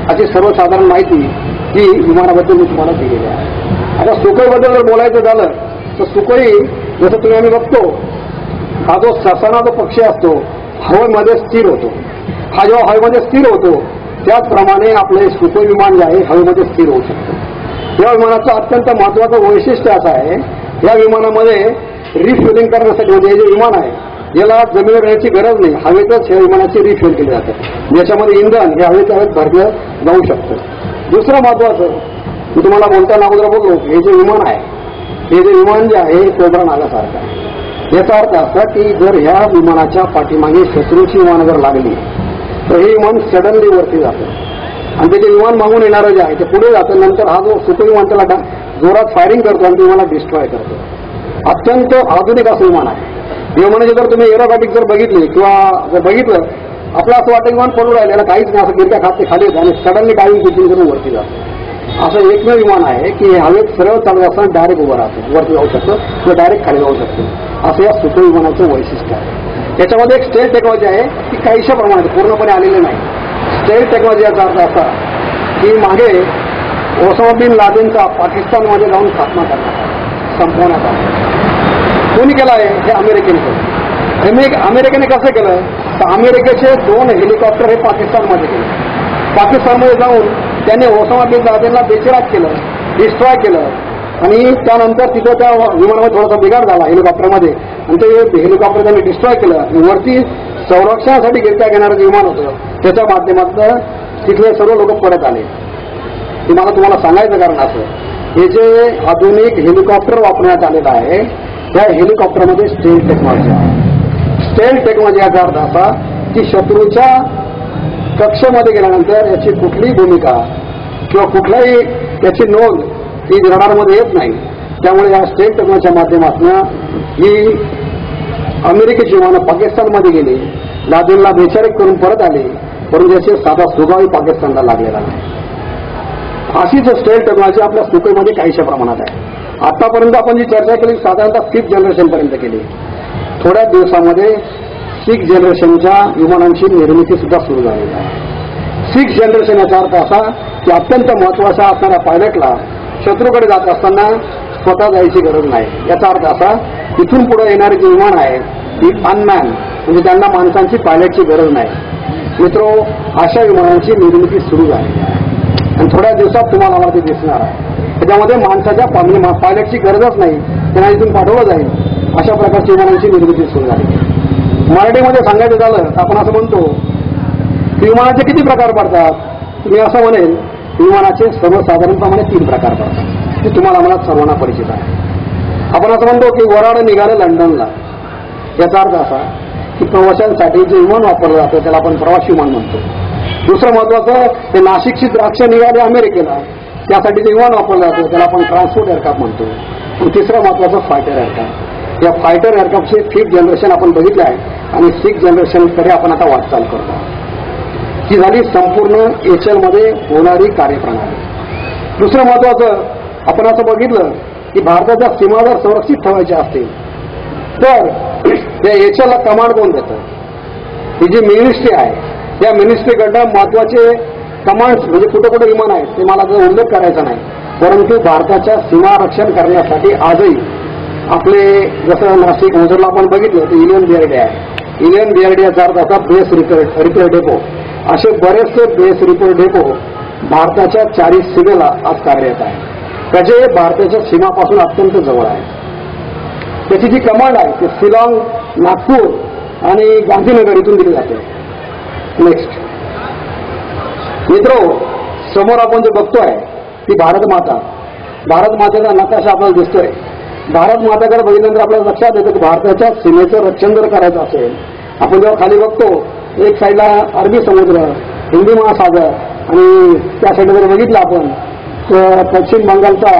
अशी सर्वसाधारण माहिती ही विमानाबद्दल मी तुम्हाला दिलेली आहे. आता सुखोईबद्दल जर बोलायचं झालं तर सुखोई जसं तुम्ही आम्ही बघतो, हा जो ससाना जो पक्षी असतो हवेमध्ये स्थिर होतो. हा जेव्हा हवेमध्ये स्थिर होतो त्याचप्रमाणे आपलं हे सुखोई विमान जे आहे हवेमध्ये स्थिर होऊ शकतं. या विमानाचं अत्यंत महत्वाचं वैशिष्ट्य असं आहे, या विमानामध्ये रिफ्युलिंग करण्यासाठी म्हणजे हे जे विमान आहे याला जमिनीवर येण्याची गरज नाही, हवेतच या विमानाची रिफ्युल केली जाते. याच्यामध्ये इंधन हे हवेच्या हवेत भरलं जाऊ शकतं. दुसरं महत्वाचं, मी तुम्हाला बोलताना अगोदर बोललो, हे जे विमान आहे हे जे विमान जे आहे हे कोबरा नागासारखं आहे. याचा अर्थ असा की जर ह्या विमानाच्या पाठीमागे शत्रूची विमानं जर लागली तर हे विमान सडनली वरती जातं आणि त्याचे विमान मागून येणारं जे आहे ते पुढे जातं. नंतर हा जो सुखोई विमान त्याला जोरात फायरिंग करतो आणि ते विमानाला डिस्ट्रॉय करतो. अत्यंत आधुनिक असं विमान आहे. विमानाचे जर तुम्ही एरोबॅटिक जर बघितली किंवा जर बघितलं, आपलं असं वाटतं विमान पडून राहिलेलं काहीच नाही, असं गिरक्या खाते खाली येतं आणि सडनली डायविंग पिचिंग करून वरती जातं. असं एकमेव विमान आहे की हवेत सरळ चालत असताना डायरेक्ट उभं राहतं, वरती जाऊ शकतं किंवा डायरेक्ट खाली जाऊ शकतं. असं या सुखोई विमानाचं वैशिष्ट्य आहे. याच्यामध्ये एक स्टेल टेक्नॉलॉजी आहे ती काहीशा प्रमाणात पूर्णपणे आलेली नाही. स्टेल टेक्नॉलॉजी याचा अर्थ असा की मागे ओसामा बिन लादेनचा पाकिस्तानमध्ये जाऊन खात्मा करण्यात संपवण्यात आला. कोणी केलं आहे? हे अमेरिकेने केलं. अमेरिकेने कसं केलं तर अमेरिकेचे 2 हेलिकॉप्टर हे पाकिस्तानमध्ये गेले. पाकिस्तानमध्ये जाऊन त्याने ओसामा बिन लादेनला बेचिराग केलं, डिस्ट्रॉय केलं आणि त्यानंतर तिथं त्या विमानामध्ये थोडासा बिघाड झाला हेलिकॉप्टरमध्ये आणि ते हेलिकॉप्टर त्यांनी डिस्ट्रॉय केलं. वरती संरक्षणासाठी गिरक्या घेणारं जे विमान होतं त्याच्या माध्यमातून तिथले सर्व लोक परत आले. हे मला तुम्हाला सांगायचं कारण असं, हे जे आधुनिक हेलिकॉप्टर वापरण्यात आलेलं आहे त्या हेलिकॉप्टरमध्ये स्टेल टेक्नॉलॉजी आहे. स्टेल टेक्नॉलॉजी याचा अर्थ असा की शत्रूच्या कक्षेमध्ये गेल्यानंतर याची कुठलीही भूमिका किंवा कुठलाही याची नोंद ही रडारमध्ये येत नाही. त्यामुळे या स्टेल टेक्नॉलॉजीच्या माध्यमातून ही अमेरिकेची विमानं पाकिस्तानमध्ये गेली, लादेनला बेचारेक करून परत आले, परंतु याचे साधा सुगावी पाकिस्तानला लागलेला नाही. अशीच स्टेल टेक्नॉलॉजी आपल्या सुखोईमध्ये काहीशा प्रमाणात आहे. आतापर्यंत आपण जी चर्चा केली साधारणतः 5th जनरेशन पर्यंत केली. थोड्या दिवसामध्ये 6th जनरेशनच्या विमानांची निर्मिती सुद्धा सुरू झालेली आहे. 6th जनरेशन याचा अर्थ असा की अत्यंत महत्वाचा असणाऱ्या पायलटला शत्रूकडे जात असताना स्वतः जायची गरज नाही. याचा अर्थ असा इथून पुढे येणारे जे विमान आहे ती अनमॅन म्हणजे त्यांना माणसांची पायलटची गरज नाही. मित्रो, अशा विमानांची निर्मिती सुरू झाली आहे आणि थोड्या दिवसात तुम्हाला मला ते दिसणार आहे. त्याच्यामध्ये माणसाच्या पायलटची गरजच नाही, त्यांना इथून पाठवलं जाईल अशा प्रकारची विमानांची निर्मिती सुरू झाली. मराठीमध्ये सांगायचं झालं तर आपण असं म्हणतो की विमानाचे किती प्रकार पडतात. मी असं म्हणेन विमानाचे सर्वसाधारणपणे 3 प्रकार पडतात, ते तुम्हाला मला सर्वांना परिचित आहे. आपण असं म्हणतो की वराड निघालं लंडनला, याचा अर्थ असा की प्रवाशांसाठी जे विमान वापरलं जातं त्याला आपण प्रवासी विमान म्हणतो. दुसरं महत्वाचं, ते नाशिकची द्राक्ष निघाले अमेरिकेला, त्यासाठी जे विमान वापरलं जातं त्याला आपण ट्रान्सपोर्ट एअरक्राफ्ट म्हणतो. आणि तिसरं महत्वाचं फायटर एअरक्राफ्ट. या फायटर एअरक्राफ्टचे 5th जनरेशन आपण बघितलं आहे आणि 6th जनरेशनकडे आपण आता वाटचाल करतो. ही झाली संपूर्ण HL मध्ये होणारी कार्यप्रणाली. दुसरं महत्वाचं, आपण असं बघितलं की भारताच्या सीमा जर संरक्षित ठेवायच्या असतील तर त्या HL ला कमांड कोण देतं? ही जी मिनिस्ट्री आहे त्या मिनिस्ट्रीकडनं महत्वाचे कमांड्स म्हणजे कुठं कुठं विमान आहेत ते मला जर उल्लेख करायचा नाही, परंतु भारताच्या सीमा रक्षण करण्यासाठी आजही आपले जसं नाशिक ओझरला आपण बघितलं तर इलियन बीआरडी आहे. इलियन बीआरडी याचा अर्थ असा बेस रिपेअर डेपो. असे बरेचसे बेस रिपेअर डेपो भारताच्या 4 सीमेला आज कार्यरत आहे, त्याचे भारताच्या सीमापासून अत्यंत जवळ आहे. त्याची जी कमांड आहे ती शिलाँग, नागपूर आणि गांधीनगर इथून दिली जाते. नेक्स्ट मित्रो, समोर आपण जे बघतोय ती भारत माता. भारत मातेचा नकाशा आपल्याला दिसतोय. भारत मातेकडे बघितल्यानंतर आपल्याला लक्षात येतं की भारताच्या सीमेचं रक्षण जर करायचं असेल, आपण जेव्हा खाली बघतो एक साईडला अरबी समुद्र, हिंदी महासागर आणि त्या साईडला जर बघितलं आपण तर पश्चिम बंगालचा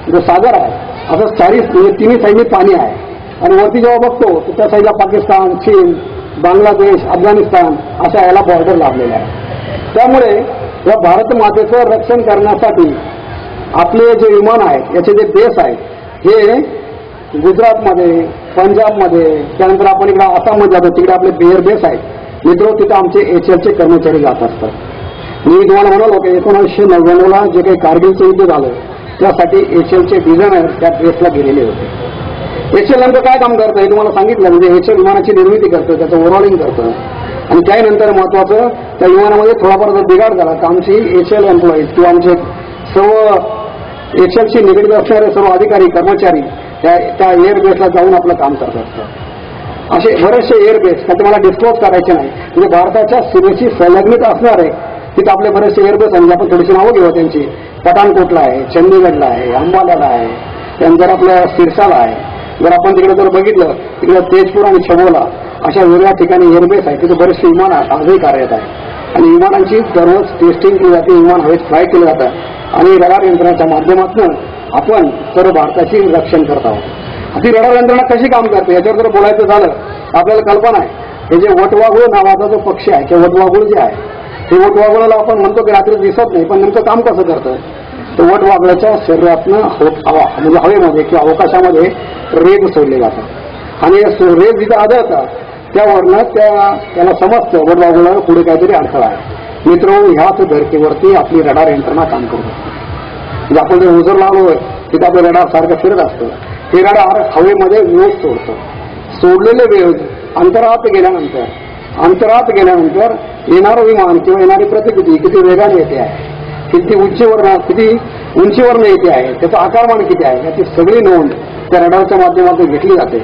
जो सागर आहे, असं 3 साईडनी पाणी आहे. आणि वरती जेव्हा बघतो तर त्या साईडला पाकिस्तान, चीन, बांगलादेश, अफगाणिस्तान अशा याला बॉर्डर लाभलेला आहे. त्यामुळे या भारत मातेचं रक्षण करण्यासाठी आपले जे विमान आहेत याचे जे बेस आहेत हे गुजरातमध्ये, पंजाबमध्ये, त्यानंतर आपण इकडे आसाममध्ये जातो तिकडे आपले बेअर बेस आहेत. मित्र, तिथं आमचे HLचे कर्मचारी जात असतात. मी तुम्हाला म्हणालो की 1999ला जे काही कारगिलचं युद्ध झालं त्यासाठी HLचे डिझायनर त्या बेसला गेलेले होते. HL नेमकं काय काम करतं हे तुम्हाला सांगितलं. म्हणजे HL विमानाची निर्मिती करतं, त्याचं ओव्हरऑलिंग करतं आणि त्यानंतर महत्वाचं त्या विमानामध्ये थोडाफार जर बिघाड झाला तर आमची HL एम्प्लॉईज किंवा आमचे सर्व HLशी निगडीत असणारे सर्व अधिकारी कर्मचारी त्या एअरबेसला जाऊन आपलं काम करत असतात. असे बरेचसे एअरबेस का तुम्हाला डिस्क्लोज करायचे नाही, म्हणजे भारताच्या सीमेशी संलग्नित असणारे तिथे आपले बरेचसे एअरबेस म्हणजे आपण थोडीशी नावं घेऊ त्यांची. पठाणकोटला आहे, चंदीगडला आहे, अंबालाला आहे, त्यानंतर आपल्या सिरसाला आहे. जर आपण तिकडे जर बघितलं तिकडे तेजपूर आणि छबोला अशा वेगळ्या ठिकाणी एअरबेस आहे, तिथे बरेचसे विमान आजही कार्यरत आहे. आणि विमानांची दररोज टेस्टिंग केली जाते, विमान हवेत फ्लाय केलं जातं आणि रडार यंत्रणाच्या माध्यमातून आपण सर्व भारताची रक्षण करत आहोत. ती रडार यंत्रणा कशी काम करते याच्यावर जर बोलायचं झालं आपल्याला कल्पना आहे. हे जे वटवाघूळ नावाचा जो पक्षी आहे किंवा वटवाघूळ जे आहे ते वटवाघुळाला आपण म्हणतो की रात्री दिसत नाही, पण नेमकं काम कसं करतं तर वटवाघळाच्या शरीरातनं म्हणजे हवेमध्ये किंवा अवकाशामध्ये रेग सोडले जातात आणि रेग जिथं आढळतात त्यावरनं त्याला समजतं वटवाघुळाला पुढे काहीतरी अडथळा आहे. मित्र, ह्याच धर्तीवरती आपली रडार यंत्रणा काम करत असते. म्हणजे आपण जर उजर लावलोय तिथं आपलं रडार सारखं फिरत असतं. हे रडार हवेमध्ये वेव्ह सोडतं. सोडलेले वेव्ह अंतरात गेल्यानंतर येणारं विमान किंवा येणारी प्रतिकृती किती वेगाने येते आहे, किती उंचीवरनं येते आहे, त्याचं आकारमान किती आहे याची सगळी नोंद त्या रडारच्या माध्यमातून घेतली जाते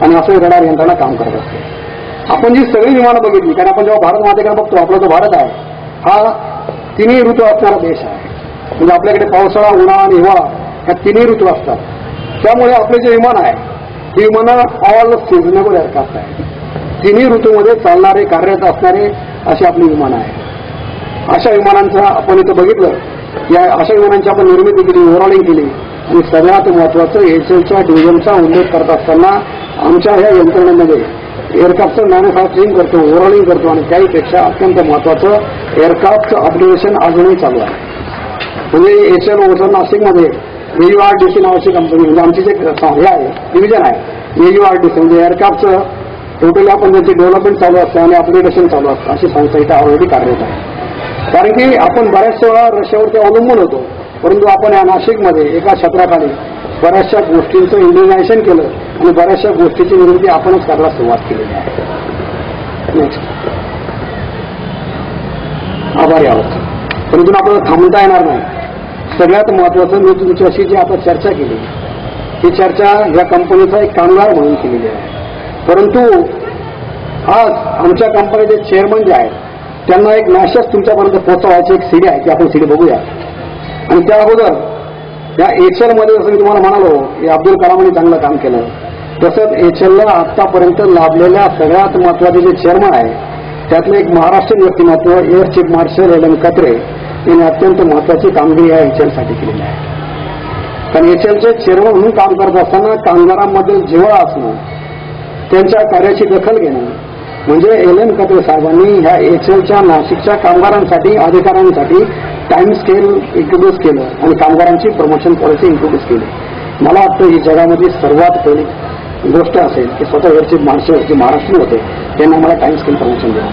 आणि असं रडार यंत्रणा काम करत असते. आपण जी सगळी विमानं बघितली, कारण आपण जेव्हा भारत मातेकडे बघतो आपला जो भारत आहे हा 3 ऋतू असणारा देश आहे. म्हणजे आपल्याकडे पावसाळा, उन्हाळा आणि हिवाळा ह्या 3 ऋतू असतात. त्यामुळे आपले जे विमान आहे ही विमानं ऑल सिझनेबल एअरक्राफ्ट आहे. 3 ऋतूमध्ये चालणारे, कार्यरत असणारे अशी आपली विमानं आहे. अशा विमानांचा आपण इथं बघितलं, या अशा विमानांची आपण निर्मिती केली, ओव्हरऑलिंग केली आणि सगळ्यात महत्वाचं HLच्या डिव्हिजनचा उल्लेख करत असताना आमच्या ह्या यंत्रणेमध्ये एअरक्राफ्टचं मॅन्युफॅक्चरिंग करतो, ओव्हरऑलिंग करतो आणि त्याहीपेक्षा अत्यंत महत्वाचं एअरक्राफ्टचं अपग्रेडेशन अजूनही चालू आहे. म्हणजे HL ओझर नाशिकमध्ये AURDC नावाची कंपनी म्हणजे आमची जे हे आहे डिव्हिजन आहे AURDC म्हणजे एअरक्राफ्टचं टोटली आपण त्याची डेव्हलपमेंट चालू असते आणि अपग्रेडेशन चालू असतं अशी संस्था इथे ऑलरेडी कार्यरत आहे. कारण की आपण बऱ्याचशा वेळा रशियावरती अवलंबून होतो, परंतु आपण या नाशिकमध्ये एका छत्राखाली बऱ्याचशा गोष्टींचं इंडियनायझेशन केलं आणि बऱ्याचशा गोष्टीची निर्मिती आपणच करायला सुरुवात केलेली आहे. नेक्स्ट, आभारी आहोत. परंतु आपल्याला थांबता येणार नाही. सगळ्यात महत्वाचं मी तुमच्याशी जी आता चर्चा केली ही चर्चा या कंपनीचा एक कामगार म्हणून केलेली आहे. परंतु आज आमच्या कंपनीचे चेअरमन जे आहेत त्यांना एक मॅसेज तुमच्यापर्यंत पोहोचवायची एक सीडी आहे की आपण सीडी बघूया. आणि त्या अगोदर या HL मध्ये जसं मी तुम्हाला म्हणालो की अब्दुल कलामांनी चांगलं काम केलं, तसंच HLला आतापर्यंत लाभलेल्या सगळ्यात महत्वाचे जे चेअरमन आहे त्यातलं एक महाराष्ट्रीयन व्यक्तिमत्व एअर चीफ मार्शल LM कत्रे यांनी अत्यंत महत्वाची कामगिरी या HLसाठी केलेली आहे. कारण HLचे चेअरमन म्हणून काम करत असताना कामगारांमध्ये जिव्हाळा असणं, त्यांच्या कार्याची दखल घेणं म्हणजे LM कत्रे साहेबांनी ह्या HLच्या नाशिकच्या कामगारांसाठी अधिकाऱ्यांसाठी टाइम स्केल इंट्रोड्यूस केलं आणि कामगारांची प्रमोशन पॉलिसी इंट्रोड्यूस केली. मला वाटतं ही जगामध्ये सर्वात पहिली गोष्ट असेल की स्वतः एअर चीफ मार्शल जे महाराष्ट्रीयन होते त्यांनी आम्हाला टाइम स्केल प्रमोशन दिलं.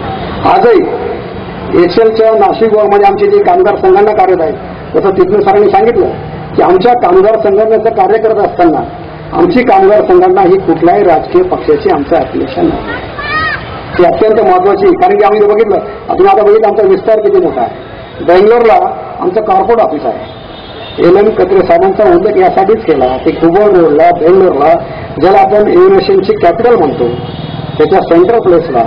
आजही HLच्या नाशिक विभागामध्ये आमचे जे कामगार संघटना कार्यरत आहेत तसं तिथून सरांनी सांगितलं की आमच्या कामगार संघटनेचं कार्य करत असताना आमची कामगार संघटना ही कुठल्याही राजकीय पक्षाची आमचं ऍप्लिकेशन नाही. ती अत्यंत महत्वाची, कारण की आम्ही बघितलं आपण आता बघितलं आमचा विस्तार किती मोठा आहे. बेंगलोरला आमचं कॉर्पोरेट ऑफिस आहे. LM कत्रे साहेबांचा उल्लेख यासाठीच केला की कुबल रोडला बेंगलोरला ज्याला आपण एव्हिएशनची कॅपिटल म्हणतो त्याच्या सेंट्रल प्लेसला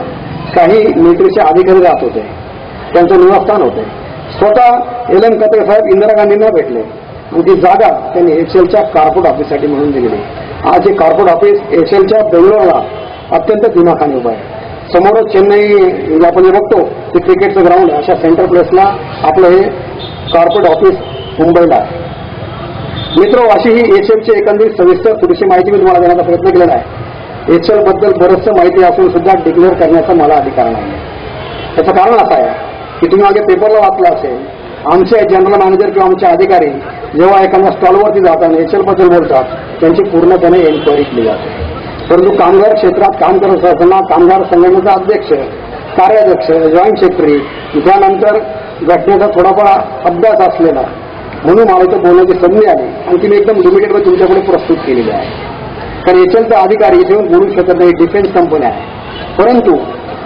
काही मिलिटरीचे अधिकारी राहत होते, त्यांचं निवासस्थान होते. स्वतः LM कत्रे साहेब इंदिरा गांधींना भेटले आणि ती जागा त्यांनी HLच्या कॉर्पोरेट ऑफिससाठी म्हणून दिलेली. आज हे कॉर्पोरेट ऑफिस HLच्या बेंगलोरला अत्यंत दिमाखाने उभं आहे. समोरच चेन्नई आपण जे बघतो ते क्रिकेटचं ग्राउंड आहे, अशा सेंट्रल प्लेसला आपलं हे कॉर्पोरेट ऑफिस मुंबईला आहे. मित्र, अशी ही HLची एकंदरीत सविस्तर थोडीशी माहिती मी तुम्हाला देण्याचा प्रयत्न केलेला आहे. HL बद्दल बरंचसं माहिती असून सुद्धा डिक्लेअर करण्याचा मला अधिकार नाही. त्याचं कारण असं आहे की तुम्ही मागे पेपरला वाचलं असेल, आमचे जनरल मॅनेजर किंवा आमचे अधिकारी जेव्हा एखाद्या स्टॉलवरती जातात HL बद्दल बोलतात त्यांची पूर्णपणे एन्क्वायरी केली जाते. परंतु कामगार क्षेत्रात काम करत असताना कामगार संघटनेचा अध्यक्ष, कार्याध्यक्ष, जॉईंट सेक्रेटरी, त्यानंतर घटनेचा थोडाफार अभ्यास असलेला म्हणून मला इथं बोलण्याची संधी आली आणि ती मी एकदम लिमिटेडमध्ये तुमच्याकडे प्रस्तुत केलेली आहे. कारण HLचा अधिकारी इथे येऊन बोलू शकत नाही, डिफेन्स कंपनी आहे. परंतु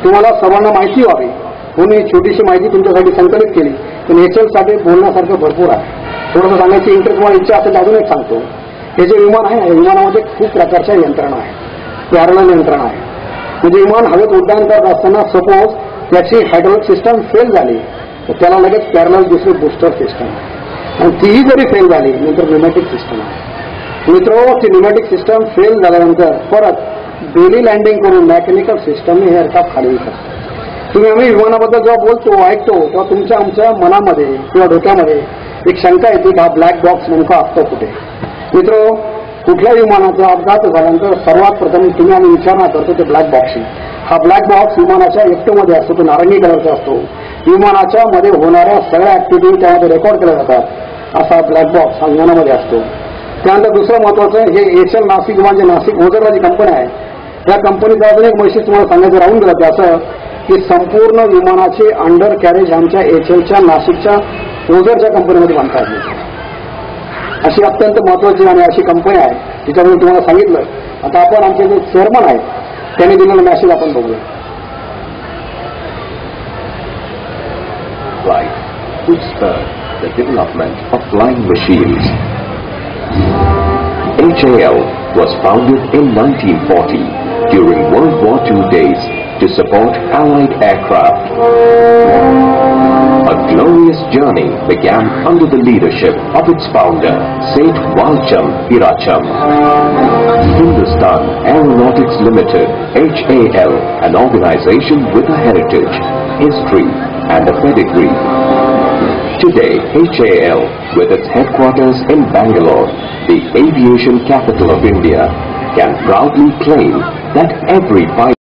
तुम्हाला सर्वांना माहिती व्हावी म्हणून ही छोटीशी माहिती तुमच्यासाठी संकलित केली. पण HLसाठी बोलण्यासारखं भरपूर आहे. थोडंसं सांगायची इंटरेस्ट मला इच्छा असेल अजून एक सांगतो. हे जे विमान आहे विमानामध्ये खूप प्रकारच्या यंत्रणा आहे. पॅरलल यंत्रणा आहे. म्हणजे विमान हवेत उड्डाण करत असताना सपोज त्याची हायड्रोलिक सिस्टम फेल झाली तर त्याला लगेच पॅरलल दुसरी बूस्टर सिस्टम आहे आणि तीही जरी फेल झाली नंतर न्यूमॅटिक सिस्टम आहे. मित्रो, ती न्यूमॅटिक सिस्टम फेल झाल्यानंतर परत बेली लँडिंग करून मेकॅनिकल सिस्टमने हे एअरक्राफ्ट खाली करतो. तुम्ही आम्ही विमानाबद्दल जेव्हा बोलतो ऐकतो तेव्हा तुमच्या आमच्या मनामध्ये किंवा डोक्यामध्ये एक शंका येते की हा ब्लॅक बॉक्स नेमका असतो कुठे. मित्रो, कुठल्याही विमानाचा अपघात झाल्यानंतर सर्वात प्रथम तुम्ही आम्ही विचारणा करतो ते ब्लॅक बॉक्सची. हा ब्लॅक बॉक्स विमानाच्या एकटोमध्ये असतो, तो नारंगी कलरचा असतो. विमानाच्या मध्ये होणाऱ्या सगळ्या ऍक्टिव्हिटी त्यामध्ये रेकॉर्ड केल्या जातात. असा ब्लॅक बॉक्स हा विमानामध्ये असतो. त्यानंतर दुसरं महत्वाचं हे HL नाशिक विमान जे नाशिक ओझरला जी कंपनी आहे त्या कंपनीचं अजून एक वैशिष्ट्य तुम्हाला सांगायचं राहून गेलं ते असं की संपूर्ण विमानाचे अंडर कॅरेज आमच्या HLच्या नाशिकच्या ओझरच्या कंपनीमध्ये बांधता येते. अशी अत्यंत महत्वाची आणि अशी कंपनी आहे जिच्यामध्ये तुम्हाला सांगितलं. आता आपण आमचे जे चेअरमन आहेत त्यांनी दिलेला मॅसेज आपण बघूया. Flight would spur the development of flying machines. HAL was founded in 1940 during World War II days to support Allied aircraft. A glorious journey began under the leadership of its founder, Seth Walchand Hirachand. Hindustan Aeronautics Limited, HAL, an organization with a heritage, history and a pedigree. Today, HAL, with its headquarters in Bangalore, the aviation capital of India, can proudly claim that every